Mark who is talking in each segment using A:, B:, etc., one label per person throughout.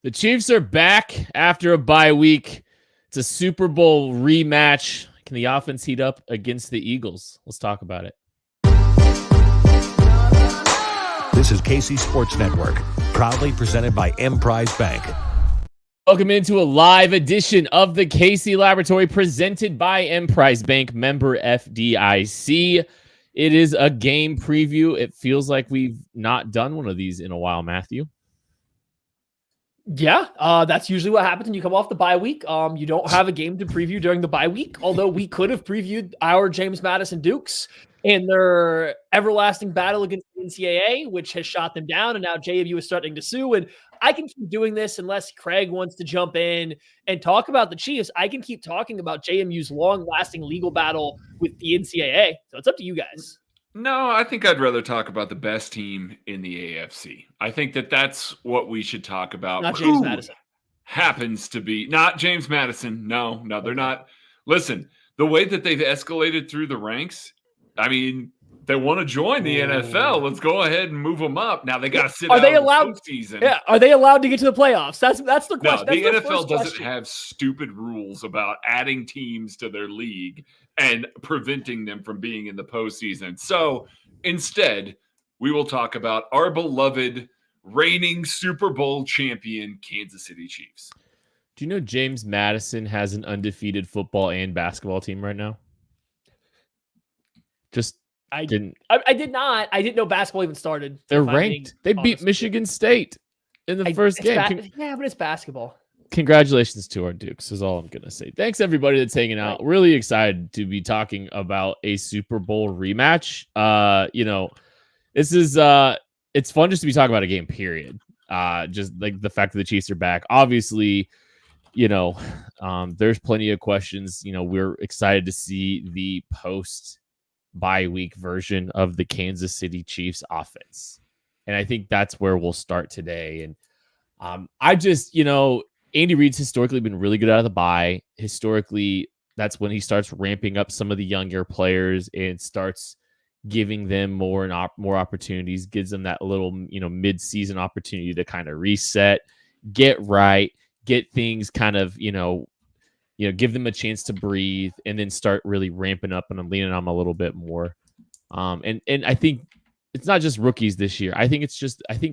A: The Chiefs are back after a bye week. It's a Super Bowl rematch. Can the offense heat up against the Eagles? Let's talk about it.
B: This is KC Sports Network, proudly presented by Emprise Bank.
A: Welcome into a live edition of the KC Laboratory presented by Emprise Bank, member FDIC. It is a game preview. It feels like we've not done one of these in a while, Matthew.
C: Yeah, that's usually what happens when you come off the bye week. You don't have a game to preview during the bye week, although we could have previewed our James Madison Dukes and their everlasting battle against the NCAA, which has shot them down, and now JMU is starting to sue. And I can keep doing this unless Craig wants to jump in and talk about the Chiefs. I can keep talking about JMU's long-lasting legal battle with the NCAA. So it's up to you guys.
D: No, I think I'd rather talk about the best team in the AFC. I think that's what we should talk about.
C: Not James Madison.
D: Happens to be not James Madison. No, they're not. Listen, the way that they've escalated through the ranks, I mean, they want to join the NFL. Let's go ahead and move them up. Now they got to sit out the postseason.
C: Yeah, are they allowed to get to the playoffs? That's the question.
D: No, the NFL doesn't have stupid rules about adding teams to their league and preventing them from being in the postseason. So instead, we will talk about our beloved reigning Super Bowl champion Kansas City Chiefs.
A: Do you know James Madison has an undefeated football and basketball team right now?
C: I did not. I didn't know basketball even started.
A: They're ranked. They beat Michigan State in the first game.
C: Yeah, but it's basketball.
A: Congratulations to our Dukes is all I'm going to say. Thanks, everybody that's hanging out. Really excited to be talking about a Super Bowl rematch. This is it's fun just to be talking about a game, period. Just like the fact that the Chiefs are back. Obviously, there's plenty of questions. We're excited to see the post-bye week version of the Kansas City Chiefs offense. And I think that's where we'll start today. And Andy Reid's historically been really good out of the bye. Historically, that's when he starts ramping up some of the younger players and starts giving them more opportunities, gives them that little, mid-season opportunity to kind of reset, get right, get things kind of, give them a chance to breathe, and then start really ramping up and leaning on them a little bit more. And I think it's not just rookies this year. I think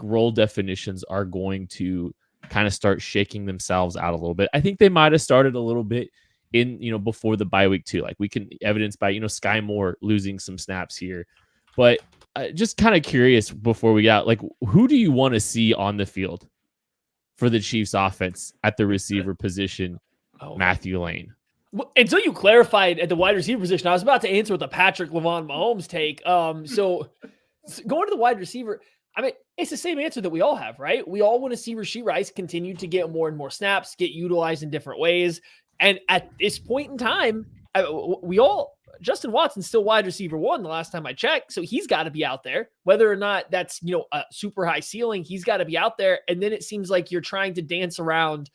A: role definitions are going to kind of start shaking themselves out a little bit. I think they might have started a little bit in, before the bye week too. Like we can evidence by, Sky Moore losing some snaps here, but just kind of curious before we got who do you want to see on the field for the Chiefs offense at the receiver position? Matthew Lane.
C: Well, until you clarified at the wide receiver position, I was about to answer with the Patrick Lavon Mahomes take. So going to the wide receiver, I mean, it's the same answer that we all have, right? We all want to see Rashee Rice continue to get more and more snaps, get utilized in different ways. And at this point in time, Justin Watson's still wide receiver one the last time I checked. So he's got to be out there, whether or not that's, a super high ceiling, he's got to be out there. And then it seems like you're trying to dance around.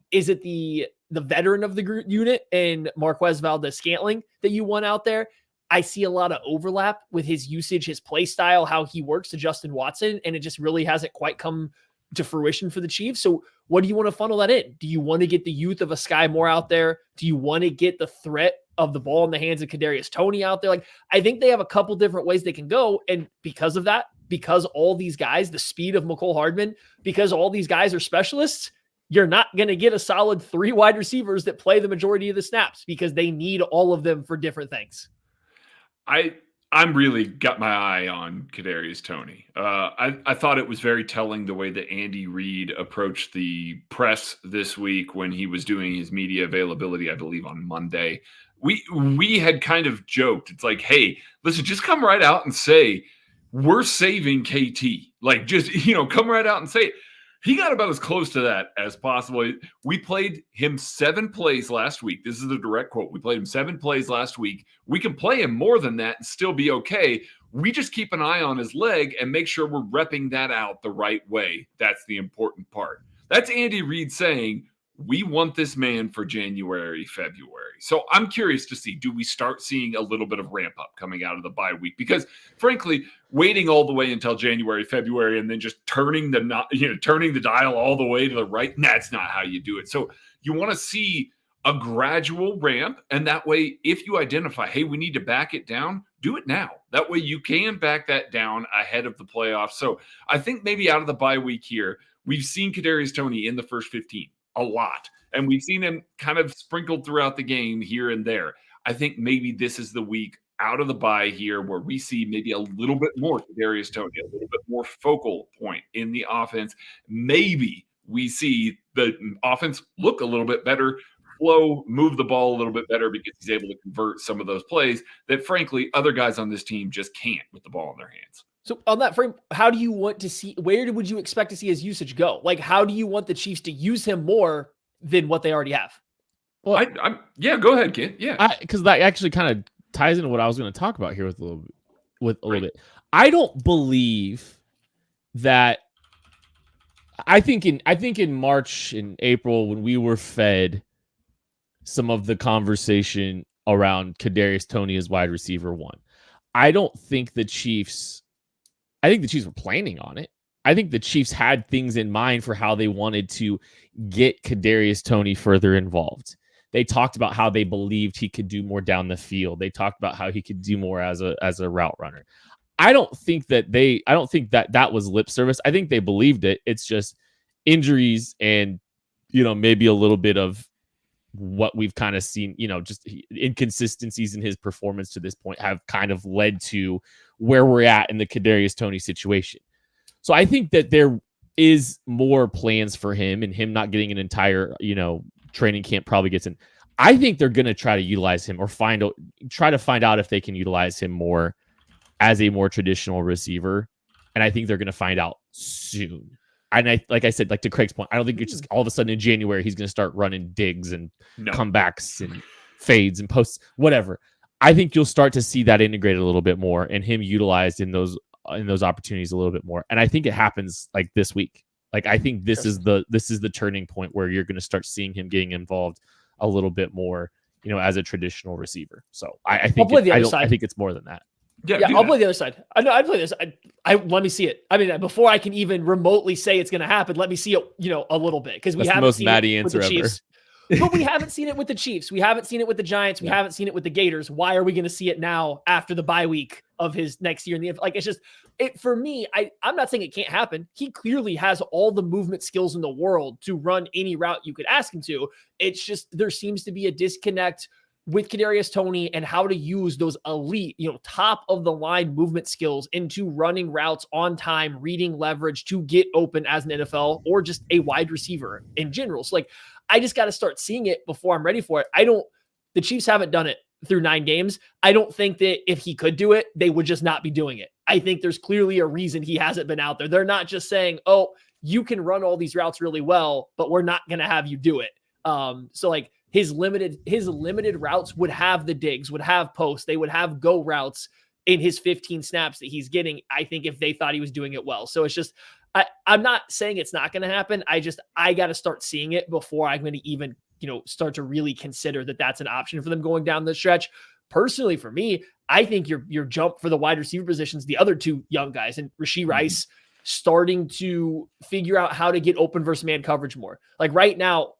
C: Is it the veteran of the unit and Marquez Valdez-Scantling that you want out there? I see a lot of overlap with his usage, his play style, how he works to Justin Watson, and it just really hasn't quite come to fruition for the Chiefs. So what do you want to funnel that in? Do you want to get the youth of a Sky Moore out there? Do you want to get the threat of the ball in the hands of Kadarius Toney out there? I think they have a couple different ways they can go. And because of that, because all these guys, the speed of McCole Hardman, because all these guys are specialists, you're not going to get a solid 3 wide receivers that play the majority of the snaps because they need all of them for different things.
D: I'm really got my eye on Kadarius Toney. I thought it was very telling the way that Andy Reid approached the press this week when he was doing his media availability, I believe on Monday. We had kind of joked. It's like, hey, listen, just come right out and say, we're saving KT. Come right out and say it. He got about as close to that as possible. We played him 7 plays last week. This is the direct quote. We played him 7 plays last week. We can play him more than that and still be okay. We just keep an eye on his leg and make sure we're repping that out the right way. That's the important part. That's Andy Reid saying, we want this man for January, February. So I'm curious to see, do we start seeing a little bit of ramp up coming out of the bye week? Because frankly, waiting all the way until January, February, and then just turning the dial all the way to the right, that's not how you do it. So you want to see a gradual ramp. And that way, if you identify, hey, we need to back it down, do it now. That way you can back that down ahead of the playoffs. So I think maybe out of the bye week here, we've seen Kadarius Toney in the first 15 a lot. And we've seen him kind of sprinkled throughout the game here and there. I think maybe this is the week out of the bye here where we see maybe a little bit more Kadarius Toney, a little bit more focal point in the offense. Maybe we see the offense look a little bit better, flow, move the ball a little bit better because he's able to convert some of those plays that, frankly, other guys on this team just can't with the ball in their hands.
C: So on that frame, how do you want to see, where would you expect to see his usage go? Like, how do you want the Chiefs to use him more than what they already have?
D: Well, go ahead, kid. Yeah.
A: Because that actually kind of ties into what I was going to talk about here with a little bit. I don't believe that. I think in March and April, when we were fed some of the conversation around Kadarius Toney as wide receiver one, I think the Chiefs were planning on it. I think the Chiefs had things in mind for how they wanted to get Kadarius Toney further involved. They talked about how they believed he could do more down the field. They talked about how he could do more as a route runner. I don't think that was lip service. I think they believed it. It's just injuries and, maybe a little bit of what we've kind of seen, just inconsistencies in his performance to this point have kind of led to where we're at in the Kadarius Toney situation. So I think that there is more plans for him, and him not getting an entire, training camp probably gets in. I think they're going to try to utilize him or try to find out if they can utilize him more as a more traditional receiver. And I think they're going to find out soon. And like I said, like to Craig's point, I don't think it's just all of a sudden in January, he's going to start running digs and comebacks and fades and posts, whatever. I think you'll start to see that integrated a little bit more and him utilized in those opportunities a little bit more. And I think it happens like this week. Like, I think this is the turning point where you're going to start seeing him getting involved a little bit more, as a traditional receiver. So I think it's more than that.
C: Yeah, I'll play the other side. I know I'd play this. I let me see it. I mean, before I can even remotely say it's going to happen, let me see it, a little bit, because we haven't
A: the most
C: seen
A: Maddie
C: it with the
A: answer
C: Chiefs. But we haven't seen it with the Chiefs. We haven't seen it with the Giants. We haven't seen it with the Gators. Why are we going to see it now after the bye week of his next year in the it's just for me. I'm not saying it can't happen. He clearly has all the movement skills in the world to run any route you could ask him to. It's just there seems to be a disconnect with Kadarius Toney and how to use those elite, top of the line movement skills into running routes on time, reading leverage to get open as an NFL or just a wide receiver in general. So I just got to start seeing it before I'm ready for it. The Chiefs haven't done it through 9 games. I don't think that if he could do it, they would just not be doing it. I think there's clearly a reason he hasn't been out there. They're not just saying, oh, you can run all these routes really well, but we're not going to have you do it. His limited routes would have the digs, would have posts. They would have go routes in his 15 snaps that he's getting, I think, if they thought he was doing it well. So it's just, I'm not saying it's not going to happen. I got to start seeing it before I'm going to even, start to really consider that that's an option for them going down the stretch. Personally, for me, I think your jump for the wide receiver positions, the other two young guys, and Rashee Rice starting to figure out how to get open versus man coverage more. Like right now,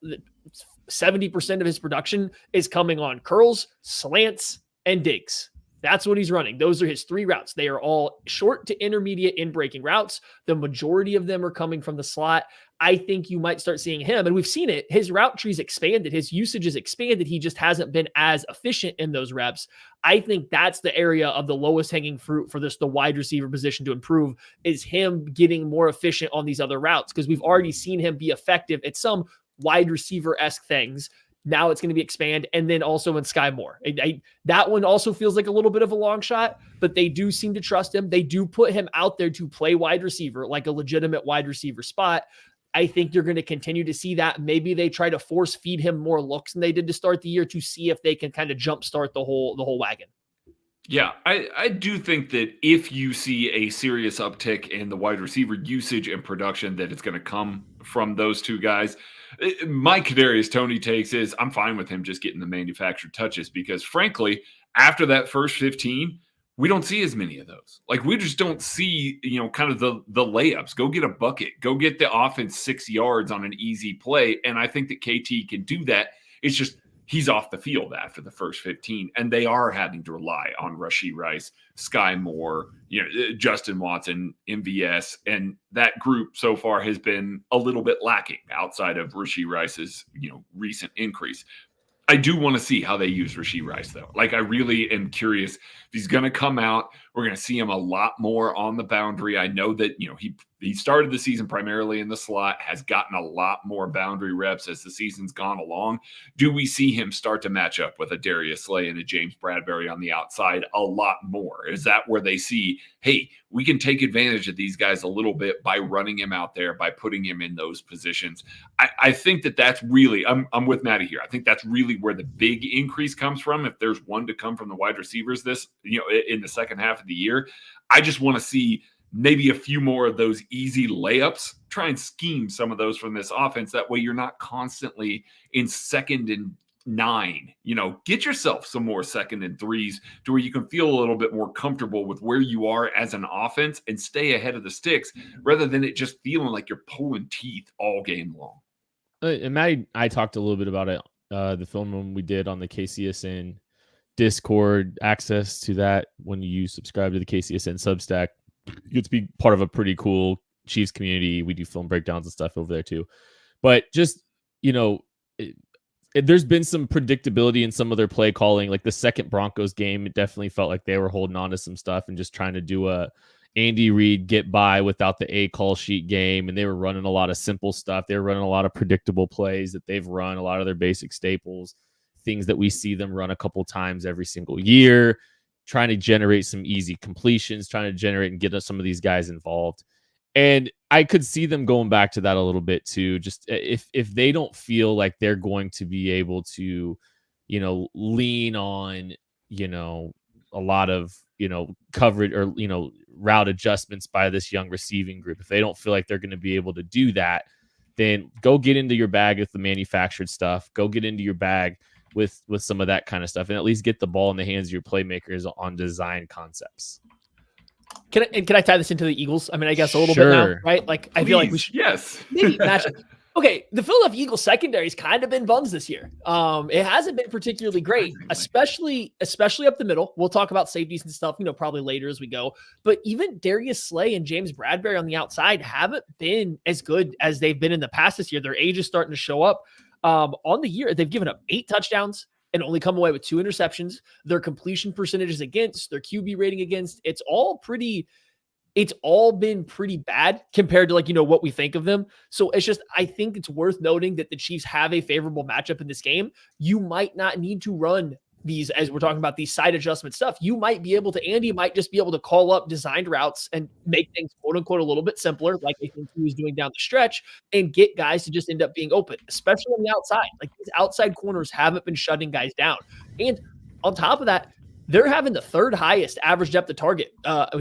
C: 70% of his production is coming on curls, slants, and digs. That's what he's running. Those are his 3 routes. They are all short to intermediate in breaking routes. The majority of them are coming from the slot. I think you might start seeing him, and we've seen it. His route tree's expanded. His usage is expanded. He just hasn't been as efficient in those reps. I think that's the area of the lowest hanging fruit for the wide receiver position to improve, is him getting more efficient on these other routes, because we've already seen him be effective at some wide receiver-esque things. Now it's going to be expand, and then also in Sky Moore. That one also feels like a little bit of a long shot, but they do seem to trust him. They do put him out there to play wide receiver, like a legitimate wide receiver spot. I think you're going to continue to see that. Maybe they try to force feed him more looks than they did to start the year to see if they can kind of jumpstart the whole wagon.
D: Yeah, I do think that if you see a serious uptick in the wide receiver usage and production, that it's going to come from those two guys. My Kadarius Toney takes is I'm fine with him just getting the manufactured touches because, frankly, after that first 15, we don't see as many of those. Like, we just don't see, kind of the layups. Go get a bucket. Go get the offense 6 yards on an easy play. And I think that KT can do that. It's just he's off the field after the first 15, and they are having to rely on Rashee Rice, Sky Moore, Justin Watson, MVS, and that group so far has been a little bit lacking outside of Rashee Rice's, recent increase. I do want to see how they use Rashee Rice, though. Like, I really am curious if he's going to come out. We're going to see him a lot more on the boundary. I know that, he started the season primarily in the slot, has gotten a lot more boundary reps as the season's gone along. Do we see him start to match up with a Darius Slay and a James Bradbury on the outside a lot more? Is that where they see, hey, we can take advantage of these guys a little bit by running him out there, by putting him in those positions? I think that's really, I'm with Maddie here. I think that's really where the big increase comes from. If there's one to come from the wide receivers in the second half of the year, I just want to see maybe a few more of those easy layups. Try and scheme some of those from this offense. That way you're not constantly in 2nd and 9. Get yourself some more 2nd and 3s to where you can feel a little bit more comfortable with where you are as an offense and stay ahead of the sticks rather than it just feeling like you're pulling teeth all game long.
A: And Maddie, I talked a little bit about it, the film when we did on the KCSN Discord. Access to that when you subscribe to the KCSN Substack. You get to be part of a pretty cool Chiefs community. We do film breakdowns and stuff over there too. But just, there's been some predictability in some of their play calling. Like the second Broncos game, it definitely felt like they were holding on to some stuff and just trying to do a Andy Reid get by without the A call sheet game. And they were running a lot of simple stuff. They were running a lot of predictable plays that they've run, a lot of their basic staples, things that we see them run a couple times every single year, trying to generate some easy completions, trying to generate and get some of these guys involved. And I could see them going back to that a little bit too. Just if they don't feel like they're going to be able to, lean on, a lot of, coverage or, route adjustments by this young receiving group. If they don't feel like they're going to be able to do that, then go get into your bag with the manufactured stuff. Go get into your bag with some of that kind of stuff and at least get the ball in the hands of your playmakers on design concepts.
C: Can I tie this into the Eagles? I mean, I guess a little bit now, right? Like, I feel like we should maybe match it. Okay, the Philadelphia Eagles secondary's kind of been buns this year. It hasn't been particularly great, especially up the middle. We'll talk about safeties and stuff, probably later as we go. But even Darius Slay and James Bradbury on the outside haven't been as good as they've been in the past this year. Their age is starting to show up. On the year, they've given up 8 touchdowns and only come away with 2 interceptions. Their completion percentages against, their QB rating against, it's all been pretty bad compared to what we think of them. So I think it's worth noting that the Chiefs have a favorable matchup in this game. You might not need to run these, as we're talking about these side adjustment stuff. Andy might just be able to call up designed routes and make things quote unquote a little bit simpler, like I think he was doing down the stretch, and get guys to just end up being open, especially on the outside. Like these outside corners haven't been shutting guys down. And on top of that, they're having the 3rd highest average depth of target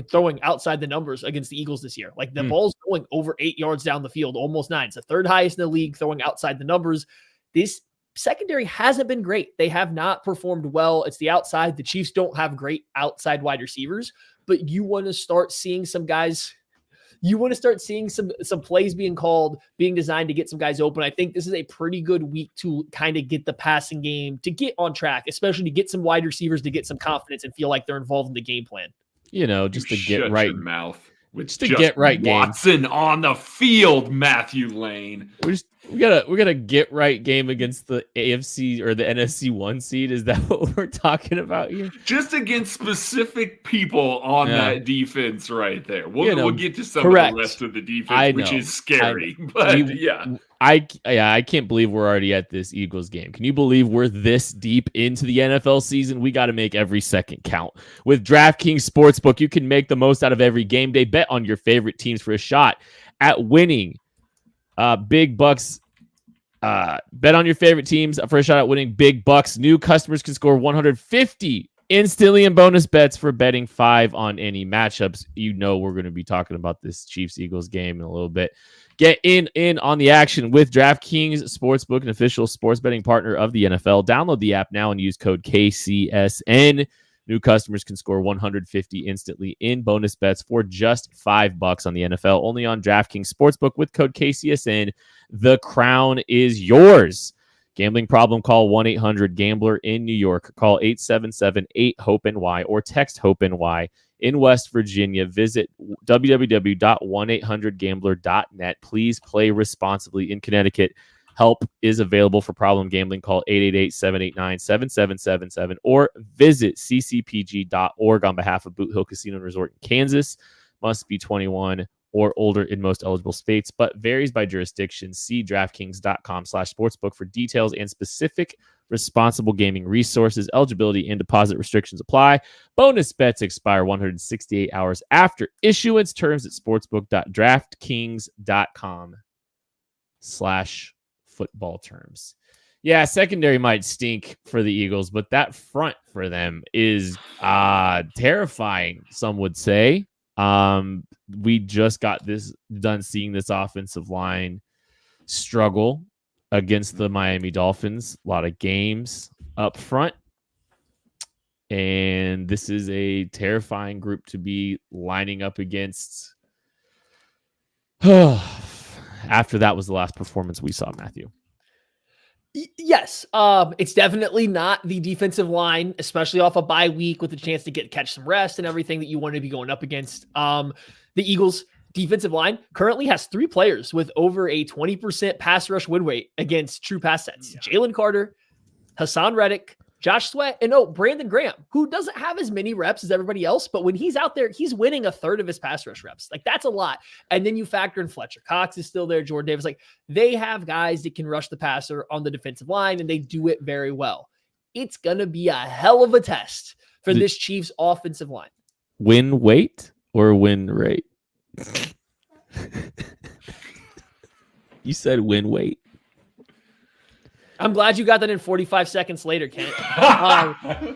C: throwing outside the numbers against the Eagles this year. Like the ball's going over 8 yards down the field, almost 9. It's the 3rd highest in the league throwing outside the numbers. This secondary hasn't been great. They have not performed well. It's the outside. The Chiefs don't have great outside wide receivers, but you want to start seeing some guys. You want to start seeing some plays being called, being designed to get some guys open. I think this is a pretty good week to kind of get the passing game to get on track, especially to get some wide receivers to get some confidence and feel like they're involved in the game plan.
D: Just to get right your mouth.
A: Just to get right game.
D: Watson on the field, Matthew Lane.
A: We got a get right game against the AFC or the NFC 1 seed. Is that what we're talking about here?
D: Just against specific people on that defense right there. We'll get to some of the rest of the defense, which is scary.
A: I can't believe we're already at this Eagles game. Can you believe we're this deep into the NFL season? We got to make every second count. With DraftKings Sportsbook, you can make the most out of every game day. Bet on your favorite teams for a shot at winning big bucks. Bet on your favorite teams for a shot at winning big bucks. New customers can score $150 instantly in bonus bets for betting 5 on any matchups. We're going to be talking about this Chiefs-Eagles game in a little bit. Get in on the action with DraftKings Sportsbook, an official sports betting partner of the NFL. Download the app now and use code KCSN. New customers can score $150 instantly in bonus bets for just $5 on the NFL. Only on DraftKings Sportsbook with code KCSN. The crown is yours. Gambling problem? Call 1-800-GAMBLER in New York. Call 877-8-HOPE-NY or text HOPE-NY. In West Virginia, visit www.1800gambler.net. Please play responsibly. In Connecticut, help is available for problem gambling. Call 888-789-7777 or visit ccpg.org on behalf of Boot Hill Casino and Resort in Kansas. Must be 21 or older in most eligible states, but varies by jurisdiction. See DraftKings.com/sportsbook for details and specific responsible gaming resources. Eligibility and deposit restrictions apply. Bonus bets expire 168 hours after issuance. Terms at sportsbook.draftkings.com/football terms. Yeah, secondary might stink for the Eagles, but that front for them is terrifying, some would say. We just got this done seeing this offensive line struggle against the Miami Dolphins. A lot of games up front. And this is a terrifying group to be lining up against. After that was the last performance we saw, Matthew.
C: Yes, it's definitely not the defensive line, especially off a bye week with a chance to catch some rest and everything that you want to be going up against. The Eagles defensive line currently has 3 players with over a 20% pass rush win rate against true pass sets. Yeah. Jalen Carter, Hassan Reddick, Josh Sweat, and Brandon Graham, who doesn't have as many reps as everybody else, but when he's out there, he's winning a third of his pass rush reps. Like, that's a lot. And then you factor in Fletcher Cox is still there, Jordan Davis. Like, they have guys that can rush the passer on the defensive line, and they do it very well. It's going to be a hell of a test for this Chiefs offensive line.
A: Win weight or win rate? You said win weight.
C: I'm glad you got that in 45 seconds later, Kent.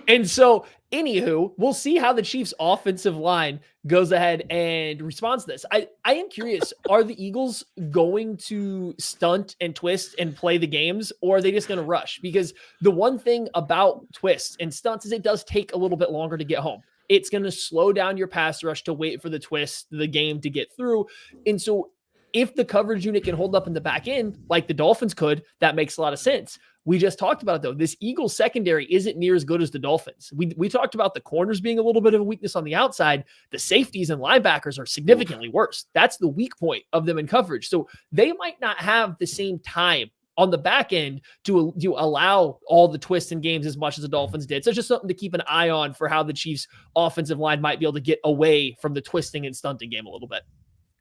C: And so, anywho, we'll see how the Chiefs' offensive line goes ahead and responds to this. I am curious, are the Eagles going to stunt and twist and play the games, or are they just going to rush? Because the one thing about twists and stunts is it does take a little bit longer to get home. It's going to slow down your pass rush to wait for the twist, the game to get through. And so if the coverage unit can hold up in the back end, like the Dolphins could, that makes a lot of sense. We just talked about it, though. This Eagles secondary isn't near as good as the Dolphins. We talked about the corners being a little bit of a weakness on the outside. The safeties and linebackers are significantly worse. That's the weak point of them in coverage. So they might not have the same time on the back end to allow all the twists and games as much as the Dolphins did. So it's just something to keep an eye on for how the Chiefs offensive line might be able to get away from the twisting and stunting game a little bit.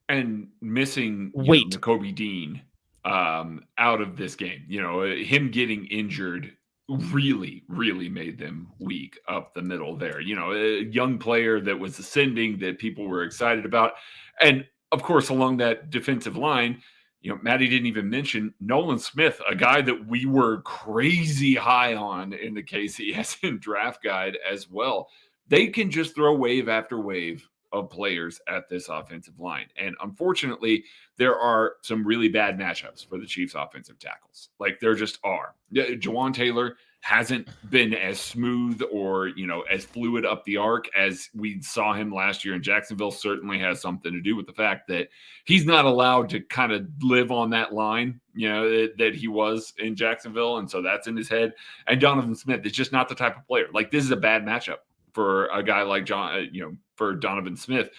D: And missing Nakobe Dean out of this game, him getting injured really, really made them weak up the middle there. A young player that was ascending that people were excited about. And of course, along that defensive line, Maddie didn't even mention Nolan Smith, a guy that we were crazy high on in the KCSN draft guide as well. They can just throw wave after wave of players at this offensive line. And unfortunately, there are some really bad matchups for the Chiefs offensive tackles. Like, there just are. Jawan Taylor hasn't been as smooth or, as fluid up the arc as we saw him last year in Jacksonville. Certainly has something to do with the fact that he's not allowed to kind of live on that line, that he was in Jacksonville. And so that's in his head. And Donovan Smith is just not the type of player. Like, this is a bad matchup for a guy like for Donovan Smith.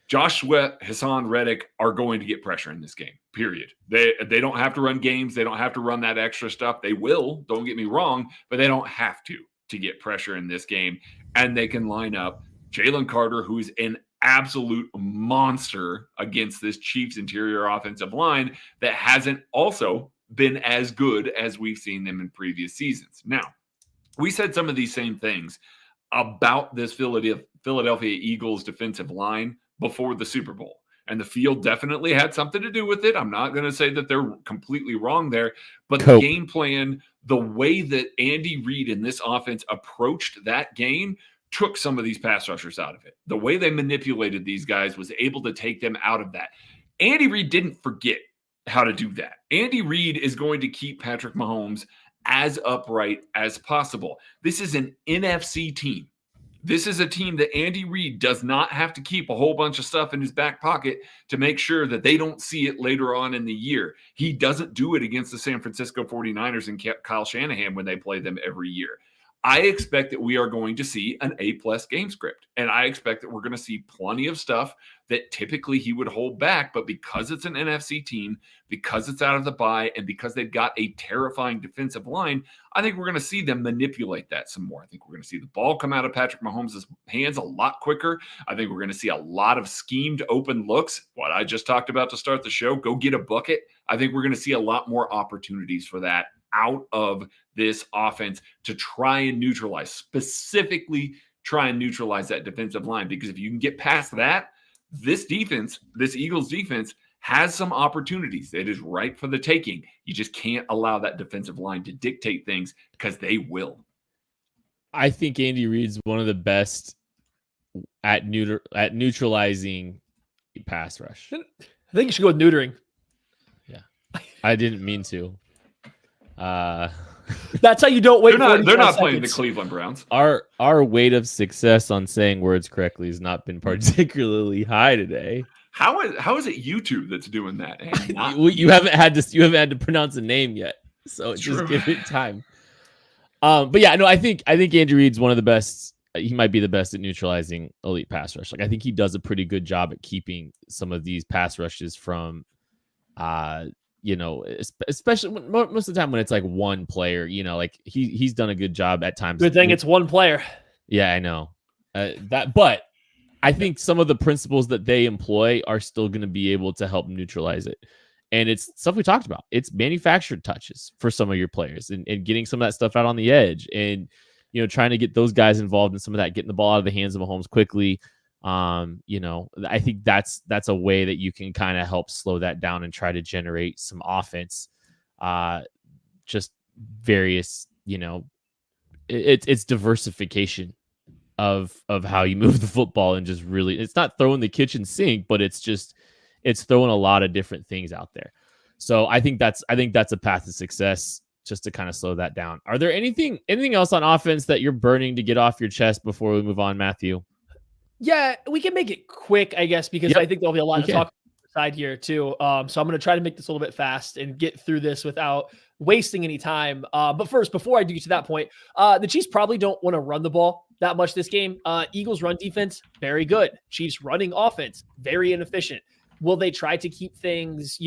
D: Josh Sweat, Hassan Reddick are going to get pressure in this game, period. They don't have to run games. They don't have to run that extra stuff. They will, don't get me wrong, but they don't have to get pressure in this game. And they can line up Jalen Carter, who's an absolute monster against this Chiefs interior offensive line that hasn't also been as good as we've seen them in previous seasons. Now, we said some of these same things about this Philadelphia Eagles defensive line before the Super Bowl. And the field definitely had something to do with it. I'm not going to say that they're completely wrong there, but the game plan, the way that Andy Reid in this offense approached that game took some of these pass rushers out of it. The way they manipulated these guys was able to take them out of that. Andy Reid didn't forget how to do that. Andy Reid is going to keep Patrick Mahomes as upright as possible. This is an NFC team. This is a team that Andy Reid does not have to keep a whole bunch of stuff in his back pocket to make sure that they don't see it later on in the year. He doesn't do it against the San Francisco 49ers and Kyle Shanahan when they play them every year. I expect that we are going to see an A-plus game script, and I expect that we're going to see plenty of stuff that typically he would hold back, but because it's an NFC team, because it's out of the bye, and because they've got a terrifying defensive line, I think we're going to see them manipulate that some more. I think we're going to see the ball come out of Patrick Mahomes' hands a lot quicker. I think we're going to see a lot of schemed open looks. What I just talked about to start the show, go get a bucket. I think we're going to see a lot more opportunities for that out of this offense to try and specifically try and neutralize that defensive line. Because if you can get past that, this Eagles defense has some opportunities. It is ripe for the taking. You just can't allow that defensive line to dictate things because they will.
A: I think Andy Reid's one of the best at neutralizing pass rush.
C: I think you should go with neutering.
A: Yeah, I didn't mean to.
C: That's how you don't wait.
D: They're not playing the Cleveland Browns.
A: Our weight of success on saying words correctly has not been particularly high today.
D: How is it YouTube that's doing that?
A: You haven't had to pronounce a name yet, so just give it time. But yeah, no, I think Andy Reid's one of the best. He might be the best at neutralizing elite pass rush. Like I think he does a pretty good job at keeping some of these pass rushes from, especially most of the time when it's like one player, like he's done a good job at times.
C: Good thing it's one player.
A: Yeah, I know but I think some of the principles that they employ are still going to be able to help neutralize it. And it's stuff we talked about. It's manufactured touches for some of your players and getting some of that stuff out on the edge and, trying to get those guys involved in some of that, getting the ball out of the hands of Mahomes quickly. I think that's a way that you can kind of help slow that down and try to generate some offense. Just various, it's diversification of how you move the football and just really, it's not throwing the kitchen sink, but it's throwing a lot of different things out there. So I think that's a path to success just to kind of slow that down. Are there anything else on offense that you're burning to get off your chest before we move on, Matthew?
C: Yeah, we can make it quick, I guess, because I think there'll be a lot to talk side here too. So I'm going to try to make this a little bit fast and get through this without wasting any time. But first, before I do get to that point, the Chiefs probably don't want to run the ball that much this game. Eagles run defense, very good. Chiefs running offense, very inefficient. Will they try to keep things,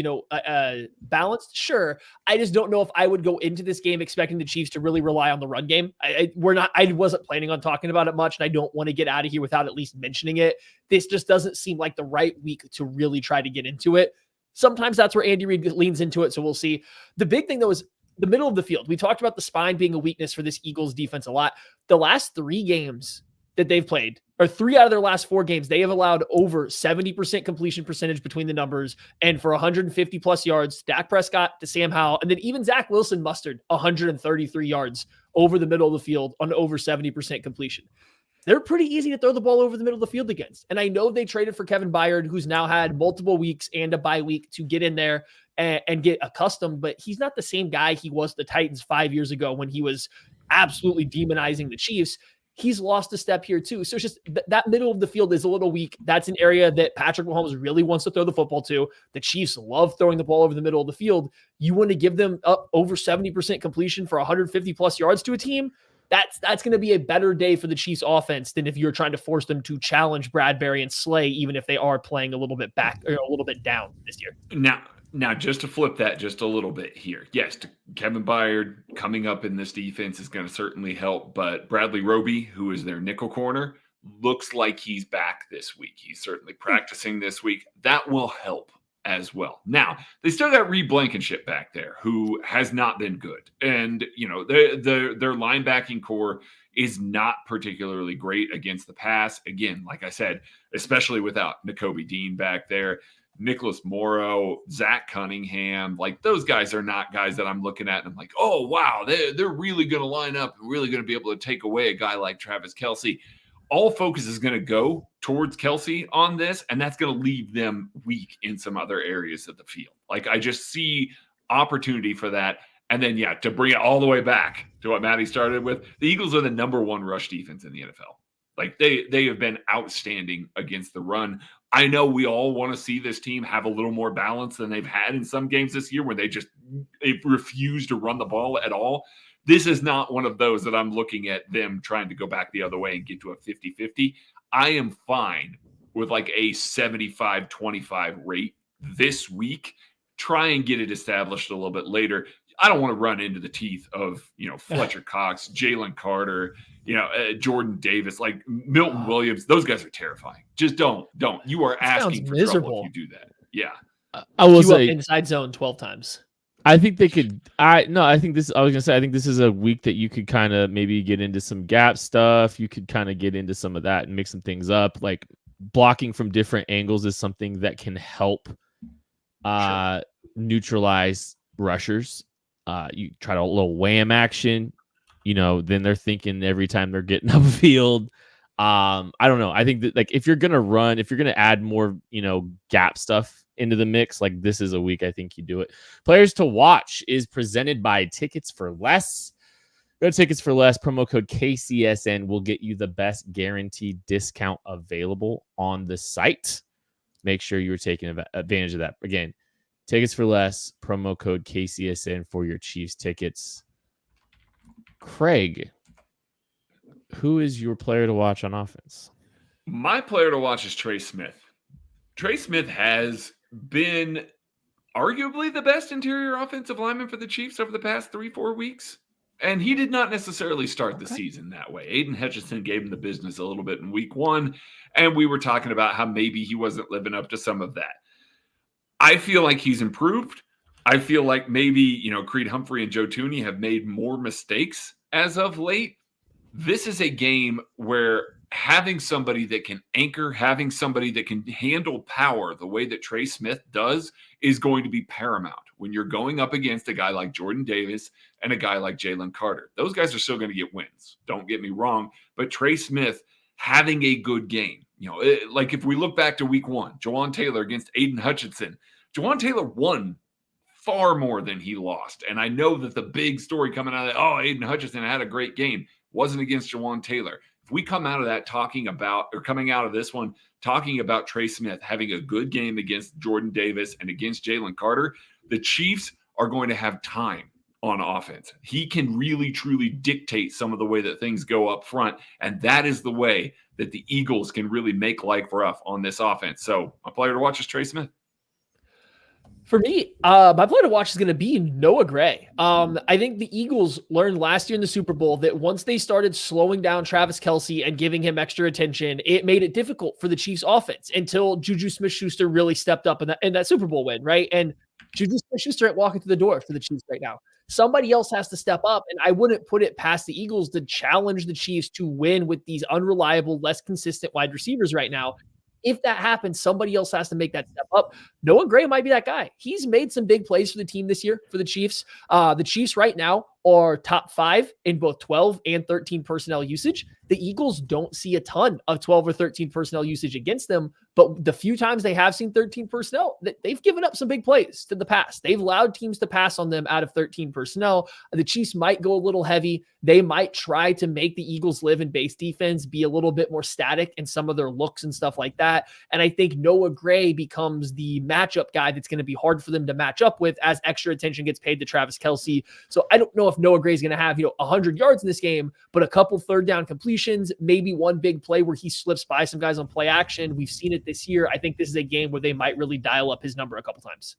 C: balanced? Sure. I just don't know if I would go into this game expecting the Chiefs to really rely on the run game. I wasn't planning on talking about it much, and I don't want to get out of here without at least mentioning it. This just doesn't seem like the right week to really try to get into it. Sometimes that's where Andy Reid leans into it, so we'll see. The big thing, though, is the middle of the field. We talked about the spine being a weakness for this Eagles defense a lot. The last 3 games that they've played, or 3 out of their last 4 games, they have allowed over 70% completion percentage between the numbers. And for 150 plus yards, Dak Prescott to Sam Howell, and then even Zach Wilson mustered 133 yards over the middle of the field on over 70% completion. They're pretty easy to throw the ball over the middle of the field against. And I know they traded for Kevin Byard, who's now had multiple weeks and a bye week to get in there and get accustomed, but he's not the same guy he was the Titans 5 years ago when he was absolutely demonizing the Chiefs. He's lost a step here too. So it's just that middle of the field is a little weak. That's an area that Patrick Mahomes really wants to throw the football to. The Chiefs love throwing the ball over the middle of the field. You want to give them up over 70% completion for 150 plus yards to a team. That's going to be a better day for the Chiefs offense than if you're trying to force them to challenge Bradbury and Slay, even if they are playing a little bit back or a little bit down this year.
D: Now, just to flip that just a little bit here. Yes, Kevin Byard coming up in this defense is going to certainly help, but Bradley Roby, who is their nickel corner, looks like he's back this week. He's certainly practicing this week. That will help as well. Now, they still got Reed Blankenship back there, who has not been good. And, their linebacking core is not particularly great against the pass. Again, like I said, especially without Nakobe Dean back there. Nicholas Morrow, Zach Cunningham, like those guys are not guys that I'm looking at and I'm like, oh, wow, they're really going to line up and really going to be able to take away a guy like Travis Kelce. all focus is going to go towards Kelce on this, and that's going to leave them weak in some other areas of the field. Like, I just see opportunity for that. And then, to bring it all the way back to what Maddie started with, the Eagles are the number one rush defense in the NFL. Like, they have been outstanding against the run. I know we all want to see this team have a little more balance than they've had in some games this year where they refuse to run the ball at all. This is not one of those that I'm looking at them trying to go back the other way and get to a 50-50. I am fine with like a 75-25 rate this week. Try and get it established a little bit later. I don't want to run into the teeth of, Fletcher Cox, Jalen Carter, Jordan Davis, like Milton Williams. Those guys are terrifying. Just don't. You are asking for trouble if you do that. Yeah.
A: I will say
C: inside zone 12 times.
A: I think they could. I think this is a week that you could kind of maybe get into some gap stuff. You could kind of get into some of that and mix some things up. Like blocking from different angles is something that can help neutralize rushers. You try a little wham action, then they're thinking every time they're getting upfield. I don't know. I think that like if you're gonna add more, gap stuff into the mix, like this is a week I think you do it. Players to watch is presented by Tickets for Less. Go to Tickets for Less. Promo code KCSN will get you the best guaranteed discount available on the site. Make sure you're taking advantage of that. Again, Tickets for Less, promo code KCSN for your Chiefs tickets. Craig, who is your player to watch on offense?
D: My player to watch is Trey Smith. Trey Smith has been arguably the best interior offensive lineman for the Chiefs over the past 3-4 weeks. And he did not necessarily start the season that way. Aiden Hutchinson gave him the business a little bit in week 1. And we were talking about how maybe he wasn't living up to some of that. I feel like he's improved. I feel like maybe, Creed Humphrey and Joe Thuney have made more mistakes as of late. This is a game where having somebody that can anchor, having somebody that can handle power the way that Trey Smith does is going to be paramount when you're going up against a guy like Jordan Davis and a guy like Jalen Carter. Those guys are still going to get wins. Don't get me wrong. But Trey Smith having a good game, like if we look back to week 1, Jawan Taylor against Aiden Hutchinson, Jawan Taylor won far more than he lost. And I know that the big story coming out of that, Aiden Hutchinson had a great game, wasn't against Jawan Taylor. If we come out of that coming out of this one, talking about Trey Smith having a good game against Jordan Davis and against Jalen Carter, the Chiefs are going to have time on offense. He can really, truly dictate some of the way that things go up front. And that is the way that the Eagles can really make life rough on this offense. So my player to watch is Trey Smith.
C: For me, my player to watch is going to be Noah Gray. I think the Eagles learned last year in the Super Bowl that once they started slowing down Travis Kelce and giving him extra attention, it made it difficult for the Chiefs offense until Juju Smith-Schuster really stepped up in that Super Bowl win, right? And Juju Smith-Schuster ain't walking through the door for the Chiefs right now. Somebody else has to step up, and I wouldn't put it past the Eagles to challenge the Chiefs to win with these unreliable, less consistent wide receivers right now. If that happens, somebody else has to make that step up. Noah Gray might be that guy. He's made some big plays for the team this year for the Chiefs. The Chiefs right now are top 5 in both 12 and 13 personnel usage. The Eagles don't see a ton of 12 or 13 personnel usage against them, but the few times they have seen 13 personnel, they've given up some big plays to the pass. They've allowed teams to pass on them out of 13 personnel. The Chiefs might go a little heavy. They might try to make the Eagles live in base defense, be a little bit more static in some of their looks and stuff like that. And I think Noah Gray becomes the matchup guy that's going to be hard for them to match up with as extra attention gets paid to Travis Kelce. So I don't know if Noah Gray is going to have, 100 yards in this game, but a couple third down completions, maybe one big play where he slips by some guys on play action. We've seen it this year. I think this is a game where they might really dial up his number a couple times.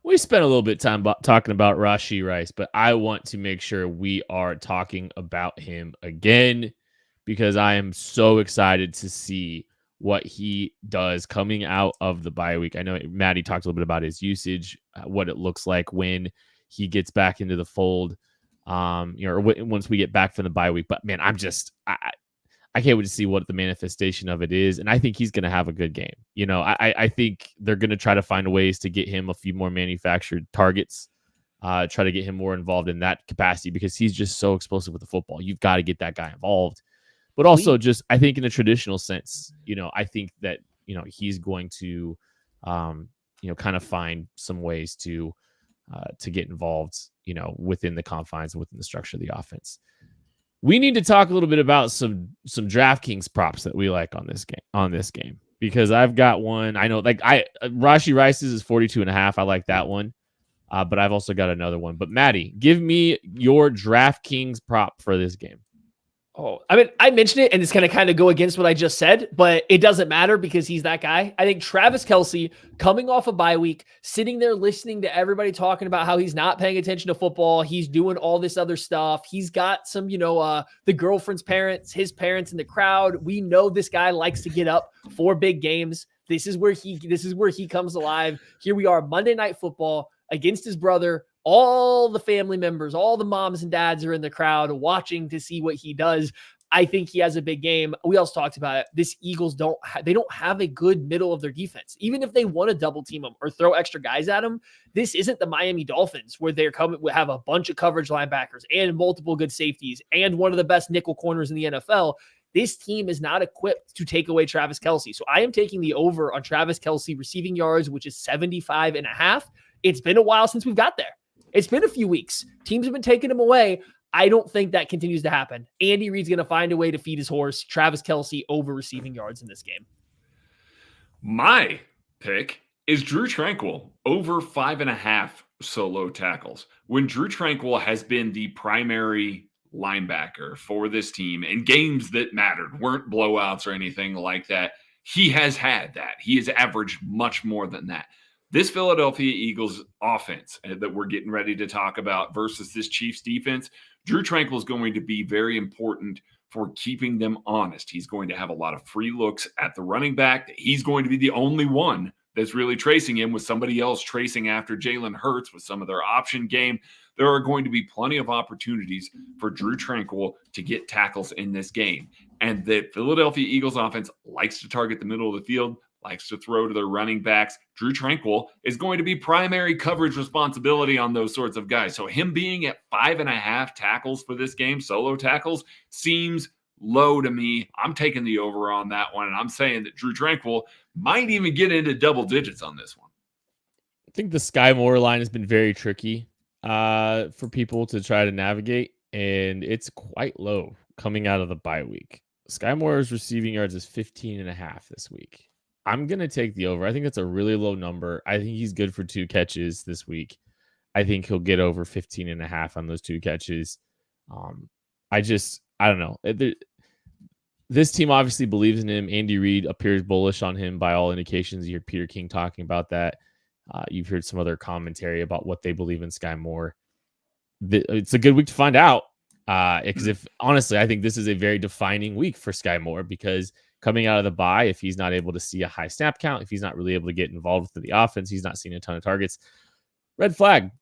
A: We spent a little bit of time talking about Rashee Rice, but I want to make sure we are talking about him again because I am so excited to see what he does coming out of the bye week. I know Maddie talked a little bit about his usage, what it looks like when he gets back into the fold, or once we get back from the bye week. But man, I can't wait to see what the manifestation of it is. And I think he's going to have a good game. I think they're going to try to find ways to get him a few more manufactured targets, try to get him more involved in that capacity because he's just so explosive with the football. You've got to get that guy involved. but also just, I think in a traditional sense, I think that, he's going to, kind of find some ways to get involved, within the confines and within the structure of the offense. We need to talk a little bit about some DraftKings props that we like on this game, because I've got one. I know, like, Rashee Rice's is 42.5. I like that one. But I've also got another one. But Maddie, give me your DraftKings prop for this game.
C: Oh, I mean, I mentioned it, and it's going to kind of go against what I just said, but it doesn't matter because he's that guy. I think Travis Kelce, coming off a bye week, sitting there listening to everybody talking about how he's not paying attention to football, he's doing all this other stuff. He's got some, the girlfriend's parents, his parents in the crowd. We know this guy likes to get up for big games. This is where he comes alive. Here we are, Monday Night Football against his brother. All the family members, all the moms and dads are in the crowd watching to see what he does. I think he has a big game. We also talked about it. This Eagles don't have a good middle of their defense. Even if they want to double team them or throw extra guys at them, this isn't the Miami Dolphins where have a bunch of coverage linebackers and multiple good safeties and one of the best nickel corners in the NFL. This team is not equipped to take away Travis Kelce. So I am taking the over on Travis Kelce receiving yards, which is 75.5. It's been a while since we've got there. It's been a few weeks. Teams have been taking him away. I don't think that continues to happen. Andy Reid's going to find a way to feed his horse. Travis Kelce over receiving yards in this game.
D: My pick is Drew Tranquill over 5.5 solo tackles. When Drew Tranquill has been the primary linebacker for this team in games that mattered, weren't blowouts or anything like that, he has had that. He has averaged much more than that. This Philadelphia Eagles offense that we're getting ready to talk about versus this Chiefs defense, Drew Tranquill is going to be very important for keeping them honest. He's going to have a lot of free looks at the running back. He's going to be the only one that's really tracing him, with somebody else tracing after Jalen Hurts with some of their option game. There are going to be plenty of opportunities for Drew Tranquill to get tackles in this game. And the Philadelphia Eagles offense likes to target the middle of the field, likes to throw to their running backs. Drew Tranquill is going to be primary coverage responsibility on those sorts of guys. So him being at 5.5 tackles for this game, solo tackles, seems low to me. I'm taking the over on that one, and I'm saying that Drew Tranquill might even get into double digits on this one.
A: I think the Sky Moore line has been very tricky for people to try to navigate, and it's quite low coming out of the bye week. Sky Moore's receiving yards is 15.5 this week. I'm going to take the over. I think that's a really low number. I think he's good for 2 catches this week. I think he'll get over 15.5 on those 2 catches. I don't know. This team obviously believes in him. Andy Reid appears bullish on him by all indications. You heard Peter King talking about that. You've heard some other commentary about what they believe in Sky Moore. It's a good week to find out. Because honestly, I think this is a very defining week for Sky Moore, because coming out of the bye, if he's not able to see a high snap count, if he's not really able to get involved with the offense, he's not seeing a ton of targets. Red flag.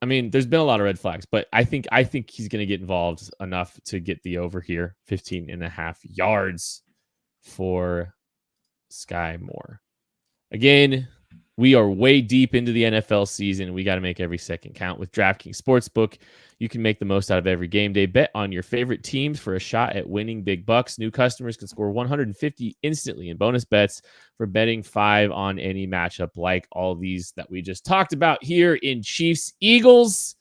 A: I mean, there's been a lot of red flags, but I think he's going to get involved enough to get the over here. 15.5 yards for Sky Moore. Again, we are way deep into the NFL season. We got to make every second count. With DraftKings Sportsbook, you can make the most out of every game day. Bet on your favorite teams for a shot at winning big bucks. New customers can score $150 instantly in bonus bets for betting 5 on any matchup, like all these that we just talked about here in Chiefs Eagles.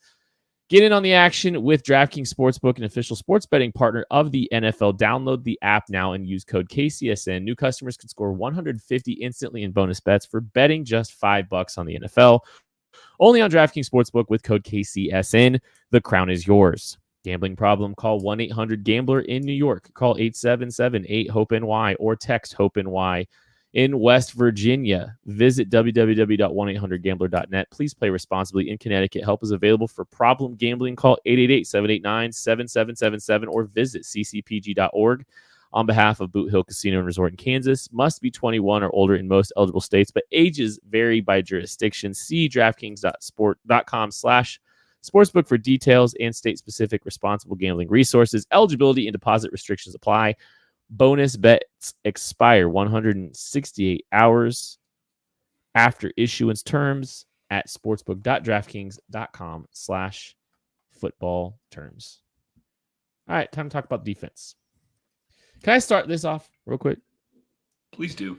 A: Get in on the action with DraftKings Sportsbook, an official sports betting partner of the NFL. Download the app now and use code KCSN. New customers can score $150 instantly in bonus bets for betting just $5 on the NFL. Only on DraftKings Sportsbook with code KCSN. The crown is yours. Gambling problem? Call 1-800-GAMBLER in New York. Call 877-8-HOPE-NY or text HOPE-NY in West Virginia. Visit www.1800gambler.net. Please play responsibly. In Connecticut, help is available for problem gambling. Call 888-789-7777 or visit ccpg.org. On behalf of Boot Hill Casino and Resort in Kansas, must be 21 or older in most eligible states, but ages vary by jurisdiction. See DraftKings.com/sportsbook for details and state-specific responsible gambling resources. Eligibility and deposit restrictions apply. Bonus bets expire 168 hours after issuance. Terms at sportsbook.draftkings.com/football terms. All right, time to talk about defense. Can I start this off real quick?
D: Please do.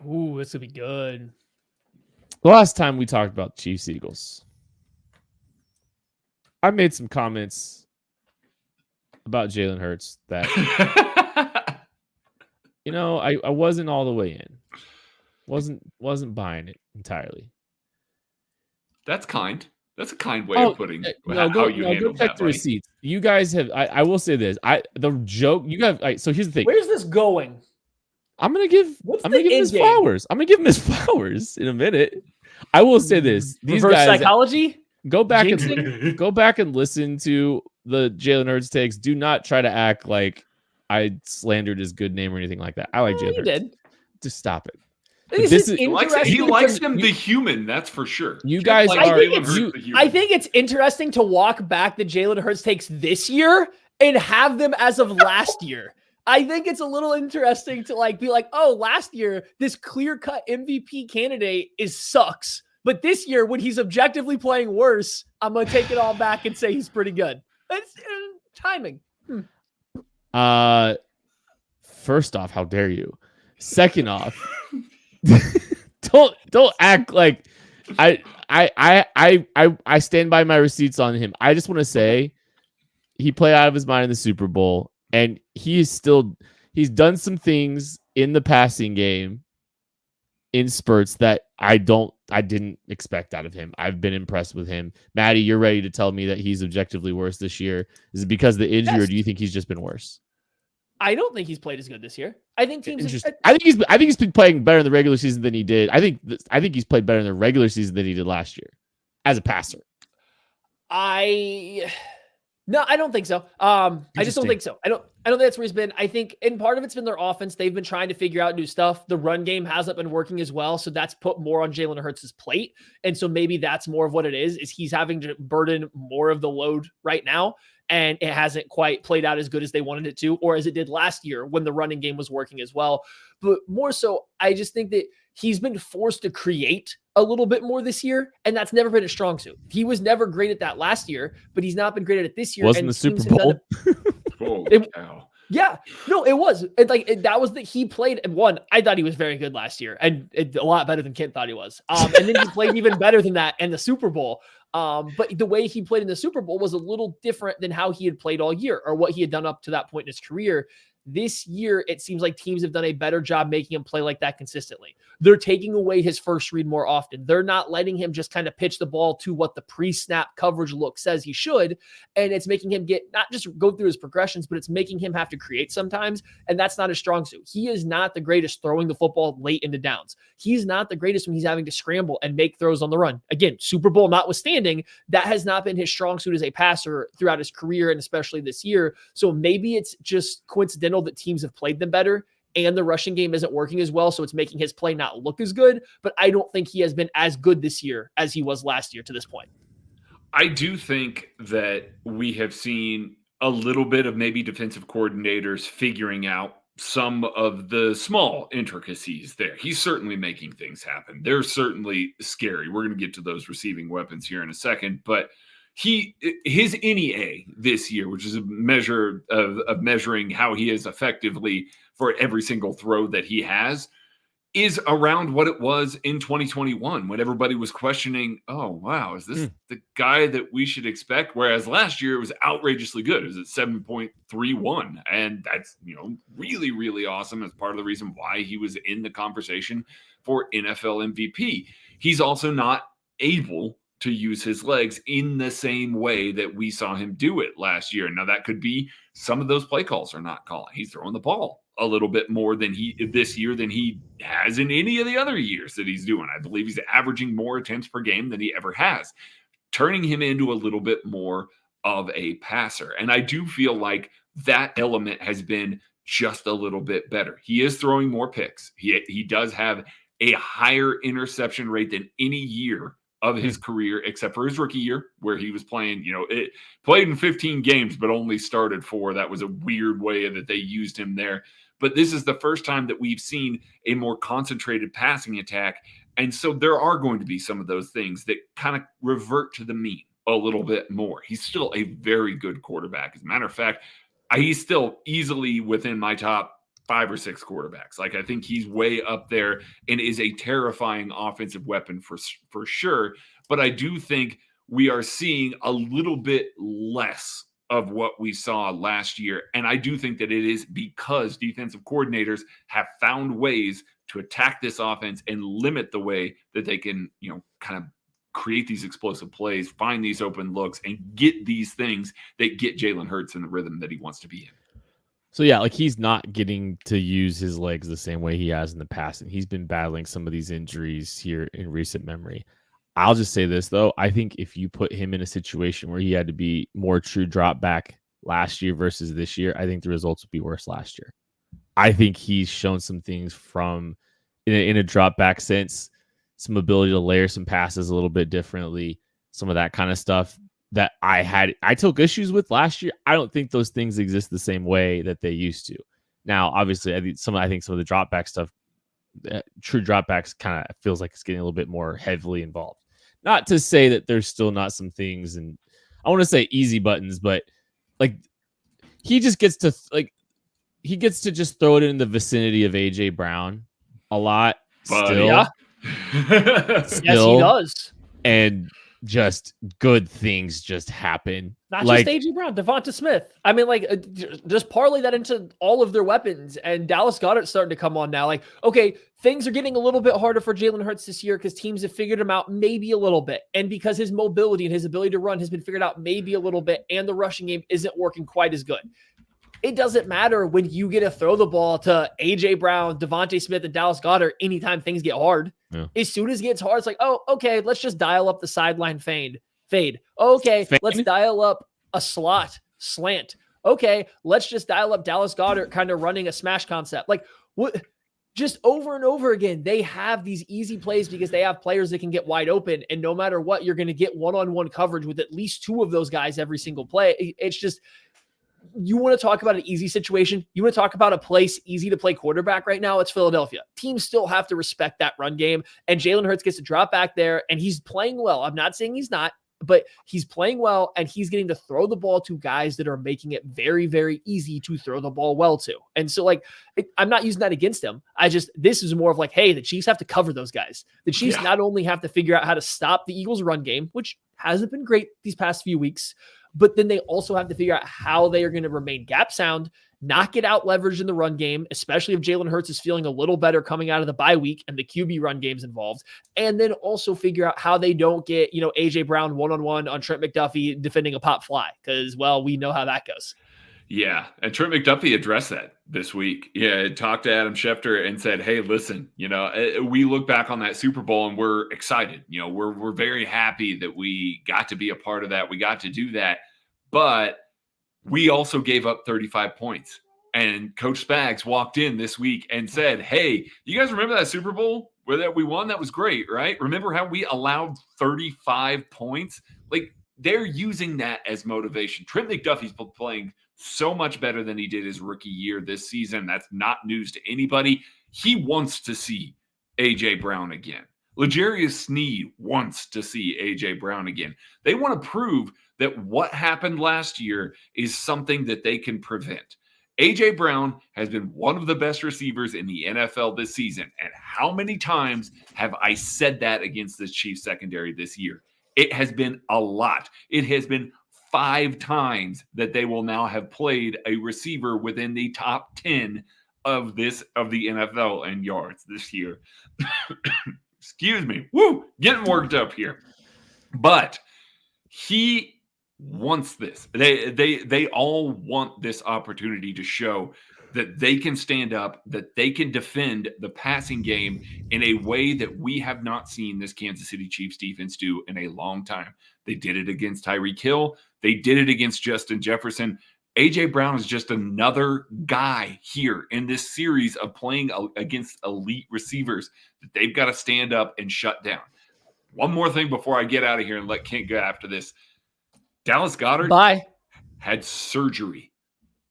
C: Ooh, this would be good.
A: The last time we talked about Chiefs Eagles, I made some comments about Jalen Hurts that I wasn't all the way in. Wasn't buying it entirely.
D: That's kind. That's a kind way of putting how you handle
A: go check
D: that.
A: the receipts. You guys have. I will say this. The joke you guys. So here's the thing.
C: Where's this going?
A: I'm gonna give him his flowers. I'm gonna give him his flowers in a minute. I will say this. These
C: Reverse
A: guys,
C: psychology.
A: Go back and listen to the Jalen Hurts takes. Do not try to act like I slandered his good name or anything like that. I like Jalen Hurts.
C: Did.
A: Just stop it.
D: He likes him the human, that's for sure.
A: You guys are.
C: I think it's interesting to walk back the Jalen Hurts takes this year and have them as of last year. I think it's a little interesting to be like, oh, last year this clear-cut MVP candidate sucks, but this year when he's objectively playing worse, I'm gonna take it all back and say he's pretty good. It's timing.
A: First off, how dare you? Second off, don't act like I stand by my receipts on him. I just want to say he played out of his mind in the Super Bowl, and he's done some things in the passing game in spurts that I didn't expect out of him. I've been impressed with him. Maddie, you're ready to tell me that he's objectively worse this year. Is it because of the injury, or do you think he's just been worse?
C: I don't think he's played as good this year. I think teams.
A: I think he's been playing better in the regular season than he did. I think he's played better in the regular season than he did last year as a passer.
C: No, I don't think so. I just don't think so. I don't think that's where he's been. I think, and part of it's been their offense. They've been trying to figure out new stuff. The run game hasn't been working as well, so that's put more on Jalen Hurts' plate. And so maybe that's more of what it is he's having to burden more of the load right now. And it hasn't quite played out as good as they wanted it to, or as it did last year when the running game was working as well. But more so, I just think that he's been forced to create a little bit more this year, and that's never been a strong suit. He was never great at that last year, but he's not been great at it this year.
A: Wasn't the Super Bowl?
C: Yeah, no, it was. That was that he played and won. I thought he was very good last year, and a lot better than Kent thought he was. And then he played even better than that in the Super Bowl. But the way he played in the Super Bowl was a little different than how he had played all year, or what he had done up to that point in his career. This year, it seems like teams have done a better job making him play like that consistently. They're taking away his first read more often. They're not letting him just kind of pitch the ball to what the pre-snap coverage look says he should. And it's making him not just go through his progressions, but it's making him have to create sometimes. And that's not a strong suit. He is not the greatest throwing the football late into downs. He's not the greatest when he's having to scramble and make throws on the run. Again, Super Bowl notwithstanding, that has not been his strong suit as a passer throughout his career, and especially this year. So maybe it's just coincidental that teams have played them better and the rushing game isn't working as well, so it's making his play not look as good. But I don't think he has been as good this year as he was last year to this point.
D: I do think that we have seen a little bit of maybe defensive coordinators figuring out some of the small intricacies there. He's certainly making things happen. They're certainly scary. We're going to get to those receiving weapons here in a second, but his NEA this year, which is a measure of measuring how he is effectively for every single throw that he has, is around what it was in 2021 when everybody was questioning, oh, wow, is this the guy that we should expect? Whereas last year it was outrageously good. It was at 7.31. And that's, really, really awesome as part of the reason why he was in the conversation for NFL MVP. He's also not able to use his legs in the same way that we saw him do it last year. Now, that could be some of those play calls are not calling. He's throwing the ball a little bit more this year than he has in any of the other years that he's doing. I believe he's averaging more attempts per game than he ever has, turning him into a little bit more of a passer. And I do feel like that element has been just a little bit better. He is throwing more picks. He does have a higher interception rate than any year of his career, except for his rookie year, where he was playing, played in 15 games, but only started 4. That was a weird way that they used him there. But this is the first time that we've seen a more concentrated passing attack. And so there are going to be some of those things that kind of revert to the mean a little bit more. He's still a very good quarterback. As a matter of fact, he's still easily within my top 5 or 6 quarterbacks. Like, I think he's way up there and is a terrifying offensive weapon for sure. But I do think we are seeing a little bit less of what we saw last year. And I do think that it is because defensive coordinators have found ways to attack this offense and limit the way that they can, kind of create these explosive plays, find these open looks, and get these things that get Jalen Hurts in the rhythm that he wants to be in.
A: So yeah, like he's not getting to use his legs the same way he has in the past, and he's been battling some of these injuries here in recent memory. I'll just say this though, I think if you put him in a situation where he had to be more true drop back last year versus this year, I think the results would be worse last year. I think he's shown some things from in a drop back sense, some ability to layer some passes a little bit differently, some of that kind of stuff that I took issues with last year. I don't think those things exist the same way that they used to. Now, obviously, I think some of the drop back stuff, true dropbacks, kind of feels like it's getting a little bit more heavily involved. Not to say that there's still not some things, and I want to say easy buttons, but like he just gets to just throw it in the vicinity of AJ Brown a lot. Still,
C: yeah. Yes, he does.
A: And just good things just happen.
C: Not just AJ Brown, Devonta Smith. I mean, like, just parlay that into all of their weapons. And Dallas Goedert's starting to come on now. Like, okay, things are getting a little bit harder for Jalen Hurts this year because teams have figured him out maybe a little bit. And because his mobility and his ability to run has been figured out maybe a little bit, and the rushing game isn't working quite as good. It doesn't matter when you get to throw the ball to AJ Brown, Devonta Smith, and Dallas Goedert anytime things get hard. Yeah. As soon as it gets hard, it's like, oh, okay, let's just dial up the sideline fade. Okay, let's dial up a slant. Okay, let's just dial up Dallas Goedert kind of running a smash concept. Like, what? Just over and over again, they have these easy plays because they have players that can get wide open. And no matter what, you're going to get one-on-one coverage with at least 2 of those guys every single play. It's just... You want to talk about an easy situation? You want to talk about a place easy to play quarterback right now? It's Philadelphia. Teams still have to respect that run game, and Jalen Hurts gets to drop back there, and he's playing well. I'm not saying he's not, but he's playing well, and he's getting to throw the ball to guys that are making it very, very easy to throw the ball well to. And so, like, I'm not using that against him. This is more of like, hey, the Chiefs have to cover those guys. The Chiefs not only have to figure out how to stop the Eagles' run game, which hasn't been great these past few weeks, but then they also have to figure out how they are going to remain gap sound, not get out leveraged in the run game, especially if Jalen Hurts is feeling a little better coming out of the bye week and the QB run game's involved. And then also figure out how they don't get, AJ Brown one-on-one on Trent McDuffie defending a pop fly. Because, well, we know how that goes.
D: Yeah. And Trent McDuffie addressed that this week. Yeah. Talked to Adam Schefter and said, hey, listen, we look back on that Super Bowl and we're excited. We're very happy that we got to be a part of that. We got to do that. But we also gave up 35 points. And Coach Spags walked in this week and said, hey, you guys remember that Super Bowl where we won? That was great, right? Remember how we allowed 35 points? Like, they're using that as motivation. Trent McDuffie's playing so much better than he did his rookie year this season. That's not news to anybody. He wants to see A.J. Brown again. L'Jarius Sneed wants to see A.J. Brown again. They want to prove that what happened last year is something that they can prevent. A.J. Brown has been one of the best receivers in the NFL this season. And how many times have I said that against the Chiefs secondary this year? It has been a lot. It has been 5 times that they will now have played a receiver within the top 10 of the NFL in yards this year. Excuse me. Woo! Getting worked up here. But he wants this. They all want this opportunity to show that they can stand up, that they can defend the passing game in a way that we have not seen this Kansas City Chiefs defense do in a long time. They did it against Tyreek Hill. They did it against Justin Jefferson. A.J. Brown is just another guy here in this series of playing against elite receivers that they've got to stand up and shut down. One more thing before I get out of here and let Kent go after this. Dallas Goedert had surgery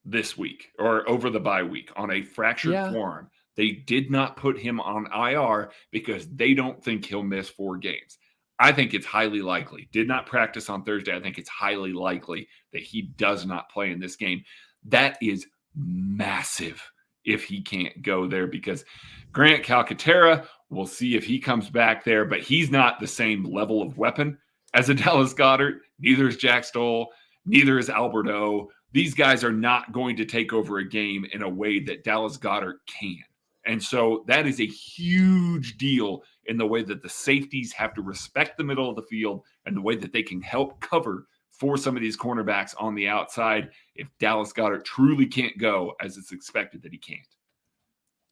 D: this week or over the bye week on a fractured forearm. They did not put him on IR because they don't think he'll miss 4 games. I think it's highly likely. Did not practice on Thursday. I think it's highly likely that he does not play in this game. That is massive if he can't go there, because Grant Calcaterra, we'll see if he comes back there, but he's not the same level of weapon as a Dallas Goedert. Neither is Jack Stoll. Neither is Alberto. These guys are not going to take over a game in a way that Dallas Goedert can. And so that is a huge deal in the way that the safeties have to respect the middle of the field and the way that they can help cover for some of these cornerbacks on the outside if Dallas Goedert truly can't go as it's expected that he can't.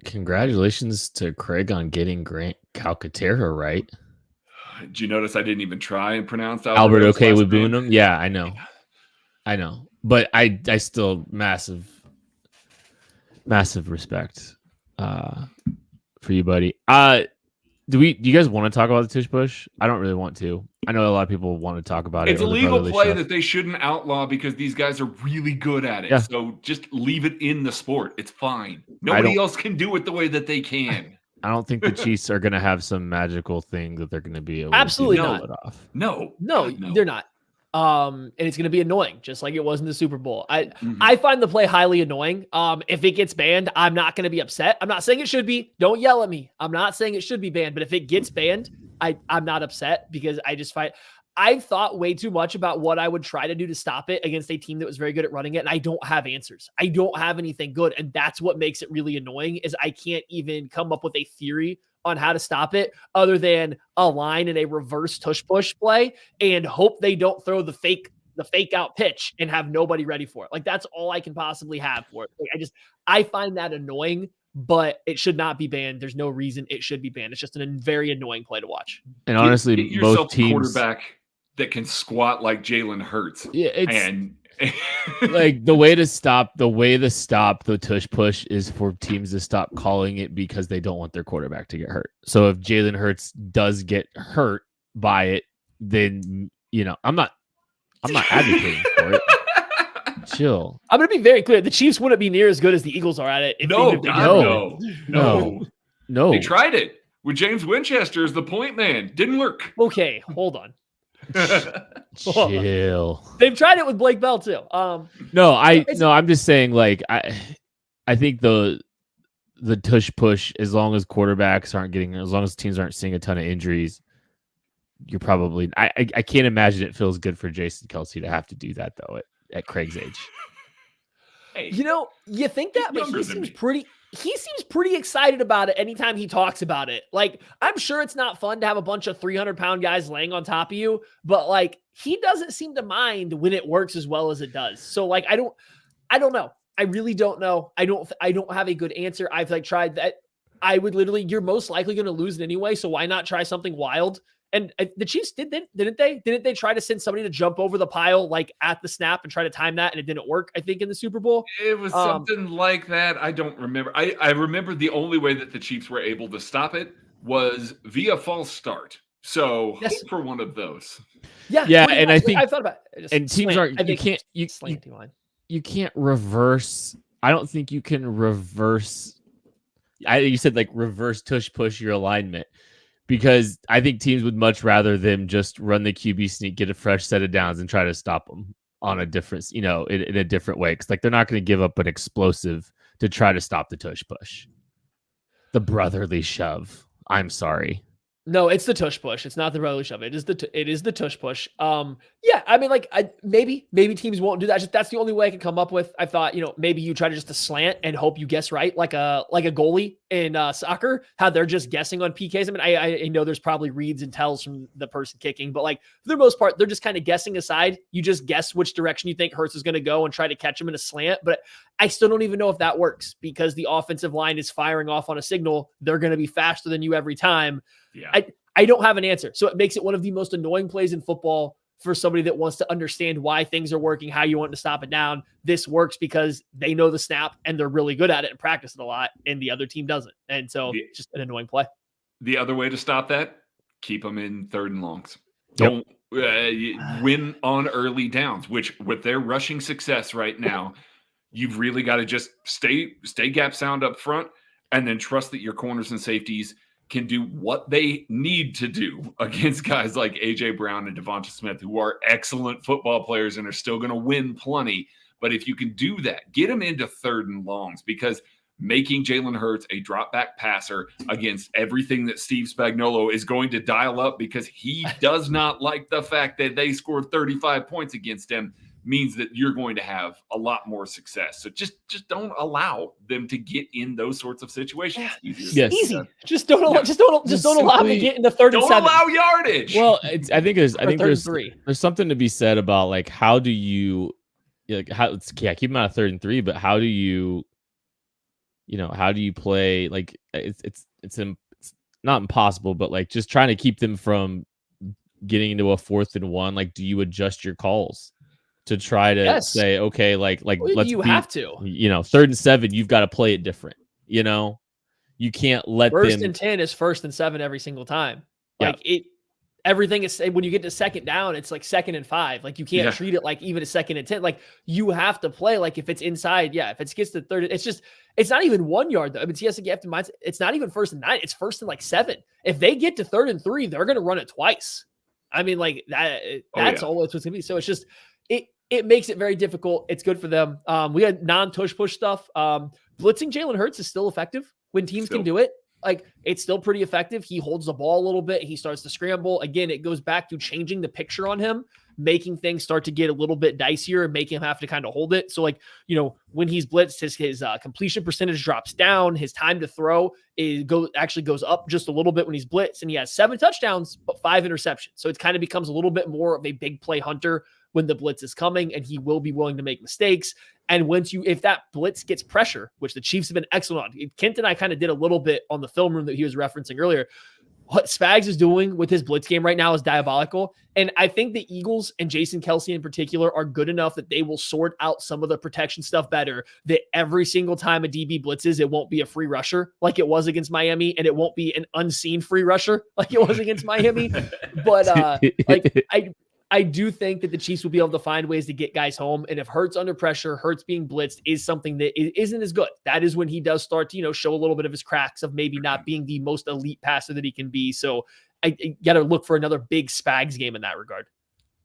A: Congratulations to Craig on getting Grant Calcaterra right.
D: Did you notice I didn't even try and pronounce
A: Albert okay with Boonham? Yeah, I know. But I still massive respect for you, buddy. Do you guys want to talk about the tush push? I don't really want to. I know a lot of people want to talk about it.
D: It's a legal play that they shouldn't outlaw because these guys are really good at it. Yeah. So just leave it in the sport. It's fine. Nobody else can do it the way that they can.
A: I don't think the Chiefs are going to have some magical thing that they're going to be able
C: absolutely
A: to
C: not.
A: It off.
C: No, they're not. And it's going to be annoying, just like it was in the Super Bowl. I find the play highly annoying. If it gets banned, I'm not going to be upset. I'm not saying it should be. Don't yell at me. I'm not saying it should be banned. But if it gets banned, I'm not upset because I just find I've thought way too much about what I would try to do to stop it against a team that was very good at running it, and I don't have answers. I don't have anything good, and that's what makes it really annoying. Is I can't even come up with a theory on how to stop it other than a line in a reverse tush push play and hope they don't throw the fake out pitch and have nobody ready for it. Like that's all I can possibly have for it. Like, I find that annoying, but it should not be banned. There's no reason it should be banned. It's just a very annoying play to watch.
A: And honestly,
D: get yourself
A: both teams
D: quarterback that can squat like Jalen Hurts.
A: Yeah, it's like the way to stop the tush push is for teams to stop calling it because they don't want their quarterback to get hurt. So if Jalen Hurts does get hurt by it, then I'm not advocating for it. Chill.
C: I'm going to be very clear. The Chiefs wouldn't be near as good as the Eagles are at it.
D: No.
A: They
D: tried it with James Winchester as the point man. Didn't work.
C: Okay, hold on.
A: Chill.
C: They've tried it with Blake Bell too.
A: I'm just saying, like, I think the tush push, as long as as long as teams aren't seeing a ton of injuries, you're probably I can't imagine it feels good for Jason Kelce to have to do that though at Craig's age.
C: Hey, you think that, but he seems pretty excited about it anytime he talks about it. Like, I'm sure it's not fun to have a bunch of 300-pound guys laying on top of you, but like he doesn't seem to mind when it works as well as it does. So like, I don't know. I really don't know. I don't have a good answer. I've tried that. You're most likely going to lose it anyway. So why not try something wild? And the Chiefs didn't they? Didn't they try to send somebody to jump over the pile like at the snap and try to time that, and it didn't work? I think in the Super Bowl,
D: it was something like that. I don't remember. I remember the only way that the Chiefs were able to stop it was via false start. So hope for one of those.
A: Yeah, and I think
C: I thought about it.
A: And teams aren't. You can't reverse. I don't think you can reverse. You said like reverse tush push your alignment. Because I think teams would much rather them just run the QB sneak, get a fresh set of downs, and try to stop them on a different, in a different way. Because they're not going to give up an explosive to try to stop the tush push, the brotherly shove. I'm sorry.
C: No, it's the tush push. It's not the brotherly shove. It is the tush push. Yeah, I mean, maybe teams won't do that. That's the only way I can come up with. I thought, maybe you try to just slant and hope you guess right, like a goalie in soccer, how they're just guessing on PKs. I mean, I know there's probably reads and tells from the person kicking, but like for the most part, they're just kind of guessing aside. You just guess which direction you think Hurts is going to go and try to catch him in a slant. But I still don't even know if that works because the offensive line is firing off on a signal. They're going to be faster than you every time. Yeah. I don't have an answer. So it makes it one of the most annoying plays in football for somebody that wants to understand why things are working, how you want to stop it down. This works because they know the snap and they're really good at it and practice it a lot, and the other team doesn't. And so it's just an annoying play.
D: The other way to stop that, keep them in 3rd and longs. Don't win on early downs, which with their rushing success right now, you've really got to just stay gap sound up front and then trust that your corners and safeties can do what they need to do against guys like A.J. Brown and Devonta Smith, who are excellent football players and are still going to win plenty. But if you can do that, get him into 3rd and longs, because making Jalen Hurts a drop back passer against everything that Steve Spagnuolo is going to dial up, because he does not like the fact that they scored 35 points against him, means that you're going to have a lot more success. So just don't allow them to get in those sorts of situations.
A: Yes.
C: Easy. Just don't allow them to get in the 3rd and 7.
D: Don't allow yardage.
A: Well, I think there's
C: 3.
A: There's something to be said about like, how do you keep them out of 3rd and 3, but how do you play, like, it's not impossible, but like just trying to keep them from getting into a 4th and 1. Like, do you adjust your calls to try to say, okay, like let's
C: have to,
A: 3rd and 7, you've got to play it different. You can't let
C: 1st and 10 is 1st and 7 every single time. Like everything is, when you get to 2nd down, it's like 2nd and 5. Like you can't treat it like even a 2nd and 10. Like you have to play like if it's inside. Yeah, if it gets to 3rd, it's not even 1 yard though. I mean, you have to mind, it's not even 1st and 9. It's 1st and like 7. If they get to 3rd and 3, they're going to run it twice. I mean, like that's all it's going to be. So it's just it makes it very difficult. It's good for them. We had non-tush push stuff. Blitzing Jalen Hurts is still effective when teams can do it. Like, it's still pretty effective. He holds the ball a little bit. He starts to scramble. Again, it goes back to changing the picture on him, making things start to get a little bit dicier and making him have to kind of hold it. So, like, when he's blitzed, his completion percentage drops down. His time to throw actually goes up just a little bit when he's blitzed. And he has 7 touchdowns, but 5 interceptions. So it kind of becomes a little bit more of a big play hunter when the blitz is coming, and he will be willing to make mistakes. And if that blitz gets pressure, which the Chiefs have been excellent on, Kent and I kind of did a little bit on the film room that he was referencing earlier. What Spags is doing with his blitz game right now is diabolical. And I think the Eagles and Jason Kelce in particular are good enough that they will sort out some of the protection stuff better, that every single time a DB blitzes, it won't be a free rusher like it was against Miami, and it won't be an unseen free rusher like it was against Miami. But I do think that the Chiefs will be able to find ways to get guys home. And if Hurts under pressure, Hurts being blitzed is something that isn't as good. That is when he does start to, show a little bit of his cracks of maybe not being the most elite passer that he can be. So I got to look for another big Spags game in that regard.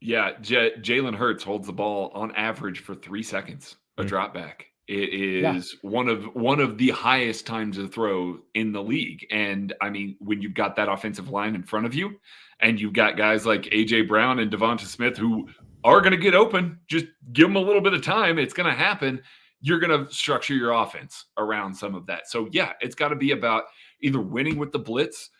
D: Yeah. Jalen Hurts holds the ball on average for 3 seconds, a drop back. It is one of the highest times to throw in the league. And I mean, when you've got that offensive line in front of you, and you've got guys like A.J. Brown and Devonta Smith who are going to get open, just give them a little bit of time. It's going to happen. You're going to structure your offense around some of that. So, yeah, it's got to be about either winning with the blitz,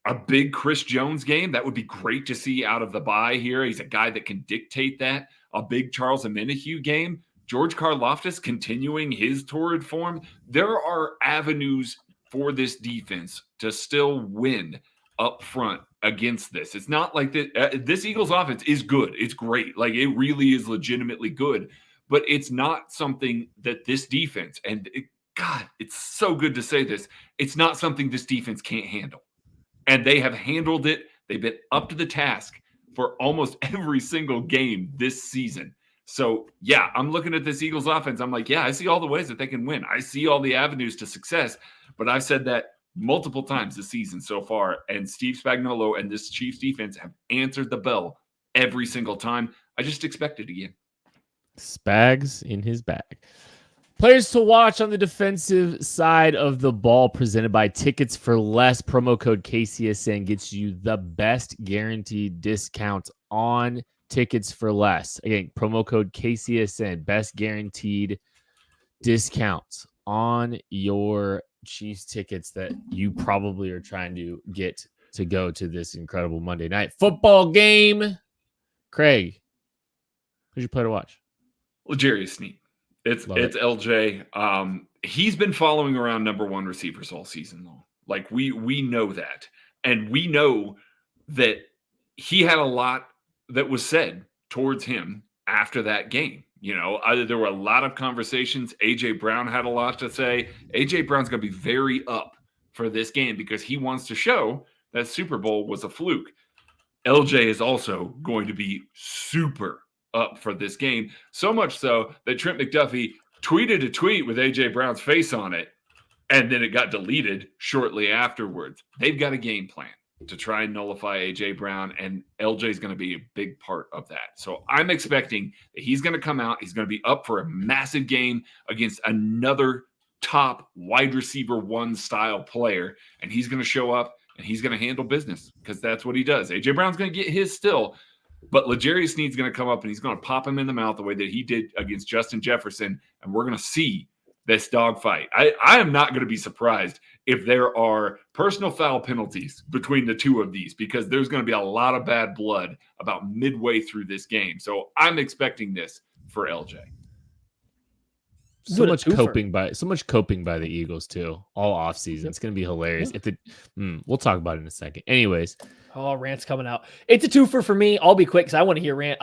D: a big Chris Jones game. That would be great to see out of the bye here. He's a guy that can dictate that. A big Charles Omenihu game. George Karlaftis continuing his torrid form. There are avenues for this defense to still win up front against this. It's not like that. This Eagles offense is good. It's great. Like, it really is legitimately good, but it's not something that this defense, God, it's so good to say this. It's not something this defense can't handle. And they have handled it. They've been up to the task for almost every single game this season. So, yeah, I'm looking at this Eagles offense. I'm like, yeah, I see all the ways that they can win. I see all the avenues to success, but I've said that multiple times this season so far, and Steve Spagnuolo and this Chiefs defense have answered the bell every single time. I just expect it again.
A: Spags in his bag. Players to watch on the defensive side of the ball, presented by Tickets for Less. Promo code KCSN gets you the best guaranteed discounts on Tickets for Less. Again, promo code KCSN, best guaranteed discounts on your Chiefs tickets that you probably are trying to get to go to this incredible Monday night football game. Craig, who's your player to watch?
D: L'Jarius Sneed. It's LJ. He's been following around number 1 receivers all season long. Like, we know that. And we know that he had a lot that was said towards him after that game. There were a lot of conversations. A.J. Brown had a lot to say. A.J. Brown's going to be very up for this game because he wants to show that Super Bowl was a fluke. LJ is also going to be super up for this game, so much so that Trent McDuffie tweeted a tweet with A.J. Brown's face on it, and then it got deleted shortly afterwards. They've got a game plan. to try and nullify A.J. Brown, and LJ is going to be a big part of that. So I'm expecting that he's going to come out. He's going to be up for a massive game against another top wide receiver one style player, and he's going to show up and he's going to handle business because that's what he does. A.J. Brown's going to get his still, but L'Jarius Sneed's going to come up and he's going to pop him in the mouth the way that he did against Justin Jefferson, and we're going to see this dogfight. I am not going to be surprised if there are personal foul penalties between the two of these, because there's going to be a lot of bad blood about midway through this game. So I'm expecting this for LJ.
A: So much coping by the Eagles too, all offseason. It's going to be hilarious. We'll talk about it in a second. Anyways.
C: Oh, rant's coming out. It's a twofer for me. I'll be quick because I want to hear rant.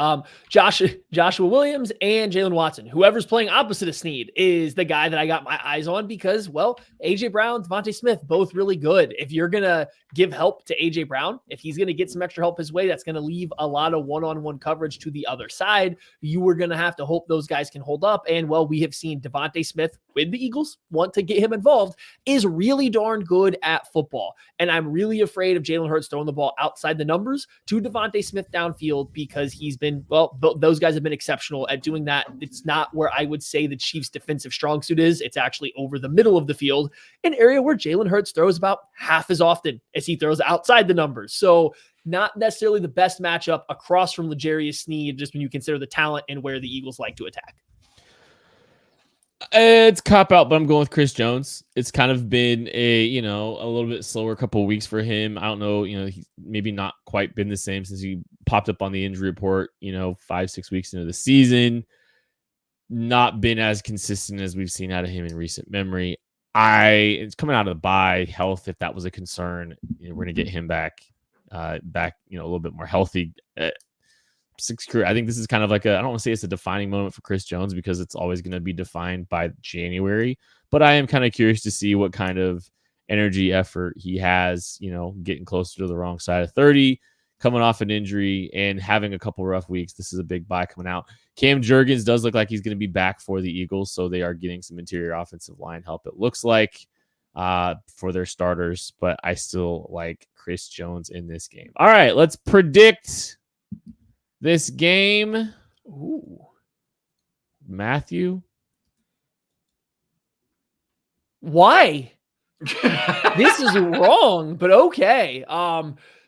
C: Joshua Williams and Jalen Watson. Whoever's playing opposite of Sneed is the guy that I got my eyes on because, well, A.J. Brown, Devontae Smith, both really good. If you're going to give help to A.J. Brown, if he's going to get some extra help his way, that's going to leave a lot of one-on-one coverage to the other side. You are going to have to hope those guys can hold up. And, well, we have seen Devontae Smith with the Eagles want to get him involved is really darn good at football. And I'm really afraid of Jalen Hurts throwing the ball outside the numbers to Devontae Smith downfield because he's been, well, those guys have been exceptional at doing that. It's not where I would say the Chiefs' defensive strong suit is. It's actually over the middle of the field, an area where Jalen Hurts throws about half as often as he throws outside the numbers. So not necessarily the best matchup across from L'Jarius Sneed, just when you consider the talent and where the Eagles like to attack.
A: It's cop out, but I'm going with Chris Jones. It's kind of been a little bit slower couple of weeks for him. I don't know, he's maybe not quite been the same since he popped up on the injury report, 5-6 weeks into the season. Not been as consistent as we've seen out of him in recent memory. It's coming out of the bye health. If that was a concern, we're going to get him back, a little bit more healthy. I think this is kind of like I don't want to say it's a defining moment for Chris Jones because it's always going to be defined by January, but I am kind of curious to see what kind of energy effort he has, getting closer to the wrong side of 30, coming off an injury and having a couple rough weeks. This is a big buy coming out. Cam Jurgens does look like he's going to be back for the Eagles, so they are getting some interior offensive line help, it looks like, for their starters, but I still like Chris Jones in this game. All right, let's predict this game.
C: Ooh.
A: Matthew?
C: Why? This is wrong, but okay.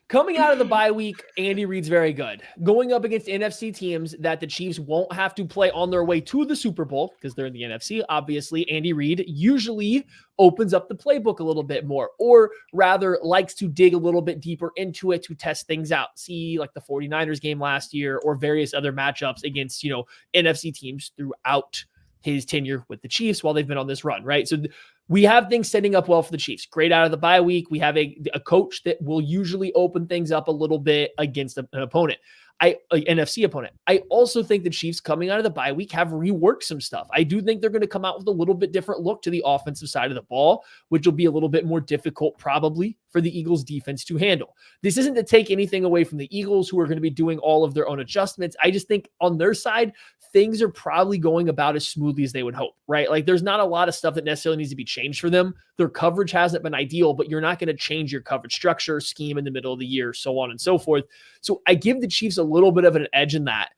C: Coming out of the bye week, Andy Reid's very good. Going up against NFC teams that the Chiefs won't have to play on their way to the Super Bowl because they're in the NFC, obviously, Andy Reid usually opens up the playbook a little bit more, or rather likes to dig a little bit deeper into it to test things out. See, like the 49ers game last year or various other matchups against, NFC teams throughout his tenure with the Chiefs while they've been on this run, right? So we have things setting up well for the Chiefs. Great out of the bye week. We have a coach that will usually open things up a little bit against an opponent. NFC opponent. I also think the Chiefs coming out of the bye week have reworked some stuff. I do think they're going to come out with a little bit different look to the offensive side of the ball, which will be a little bit more difficult probably for the Eagles defense to handle. This isn't to take anything away from the Eagles who are going to be doing all of their own adjustments. I just think on their side, things are probably going about as smoothly as they would hope, right? Like there's not a lot of stuff that necessarily needs to be changed for them. Their coverage hasn't been ideal, but you're not going to change your coverage structure, scheme in the middle of the year, so on and so forth. So I give the Chiefs a little bit of an edge in that.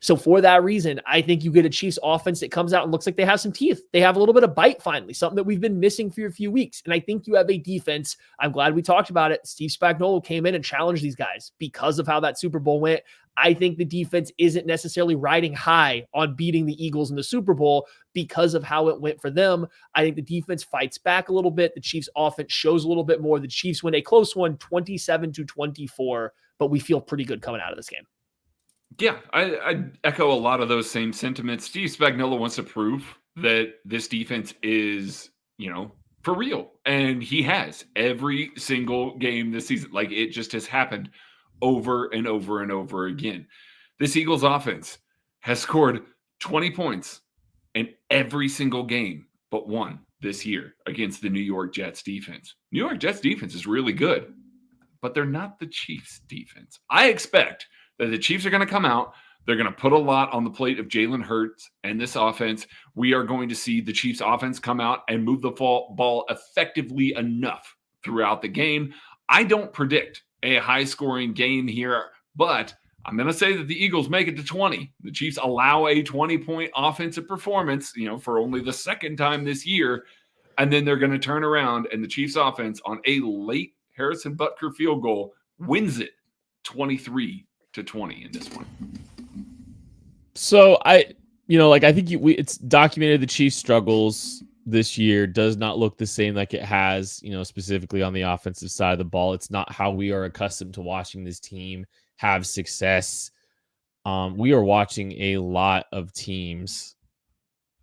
C: So for that reason, I think you get a Chiefs offense that comes out and looks like they have some teeth. They have a little bit of bite finally, something that we've been missing for a few weeks. And I think you have a defense. I'm glad we talked about it. Steve Spagnuolo came in and challenged these guys because of how that Super Bowl went. I think the defense isn't necessarily riding high on beating the Eagles in the Super Bowl because of how it went for them. I think the defense fights back a little bit. The Chiefs offense shows a little bit more. The Chiefs win a close one, 27-24, but we feel pretty good coming out of this game.
D: Yeah, I echo a lot of those same sentiments. Steve Spagnuolo wants to prove that this defense is, for real. And he has every single game this season. Like it just has happened over and over and over again. This Eagles offense has scored 20 points in every single game but one this year against the New York Jets defense. New York Jets defense is really good, but they're not the Chiefs defense. I expect that the Chiefs are going to come out. They're going to put a lot on the plate of Jalen Hurts and this offense. We are going to see the Chiefs offense come out and move the ball effectively enough throughout the game. I don't predict a high-scoring game here, but I'm going to say that the Eagles make it to 20. The Chiefs allow a 20-point offensive performance, for only the second time this year, and then they're going to turn around, and the Chiefs offense on a late Harrison Butker field goal wins it 23-20 in this one.
A: So I think it's documented the Chiefs' struggles this year does not look the same like it has, specifically on the offensive side of the ball. It's not how we are accustomed to watching this team have success. We are watching a lot of teams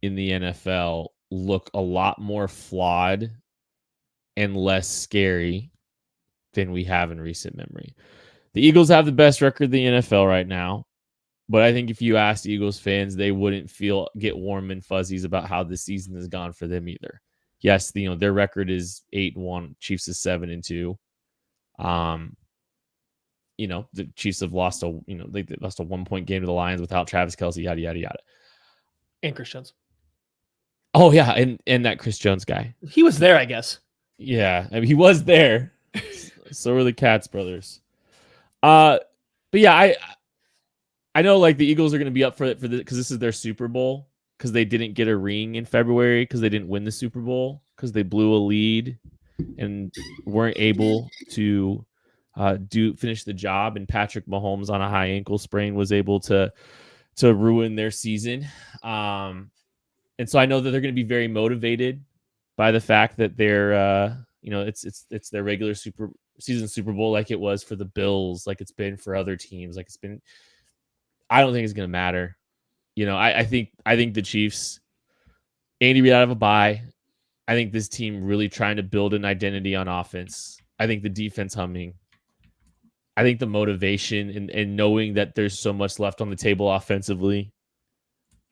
A: in the NFL look a lot more flawed and less scary than we have in recent memory. The Eagles have the best record in the NFL right now, but I think if you asked Eagles fans, they wouldn't get warm and fuzzies about how this season has gone for them either. Yes, their record is 8-1, Chiefs is 7-2. The Chiefs have lost they lost a 1-point game to the Lions without Travis Kelce, yada yada yada.
C: And Chris Jones.
A: Oh yeah, and that Chris Jones guy.
C: He was there, I guess.
A: Yeah, I mean, he was there. So were the Katz brothers. But yeah, I know like the Eagles are going to be up for this because this is their Super Bowl, because they didn't get a ring in February because they didn't win the Super Bowl because they blew a lead and weren't able to finish the job. And Patrick Mahomes on a high ankle sprain was able to ruin their season. And so I know that they're going to be very motivated by the fact that they're it's their regular season Super Bowl, like it was for the Bills, like it's been for other teams, like it's been. I don't think it's going to matter. I think the Chiefs, Andy Reid out of a bye. I think this team really trying to build an identity on offense. I think the defense humming. I think the motivation and knowing that there's so much left on the table offensively.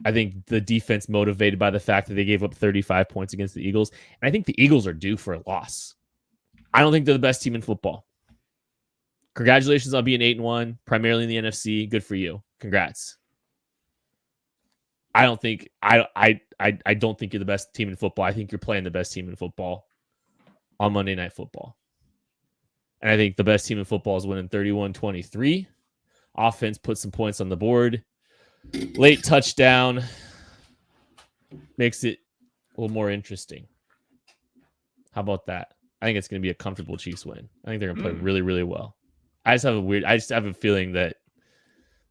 A: I think the defense motivated by the fact that they gave up 35 points against the Eagles. And I think the Eagles are due for a loss. I don't think they're the best team in football. Congratulations on being 8-1, primarily in the NFC. Good for you. Congrats. I don't think you're the best team in football. I think you're playing the best team in football on Monday Night Football. And I think the best team in football is winning 31-23. Offense put some points on the board. Late touchdown makes it a little more interesting. How about that? I think it's going to be a comfortable Chiefs win. I think they're going to play really, really well. I just have a feeling that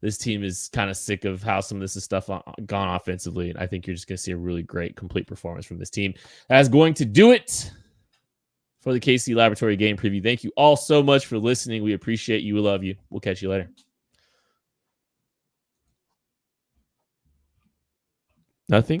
A: this team is kind of sick of how some of this stuff gone offensively. And I think you're just going to see a really great, complete performance from this team. That is going to do it for the KC Laboratory Game Preview. Thank you all so much for listening. We appreciate you. We love you. We'll catch you later. Nothing.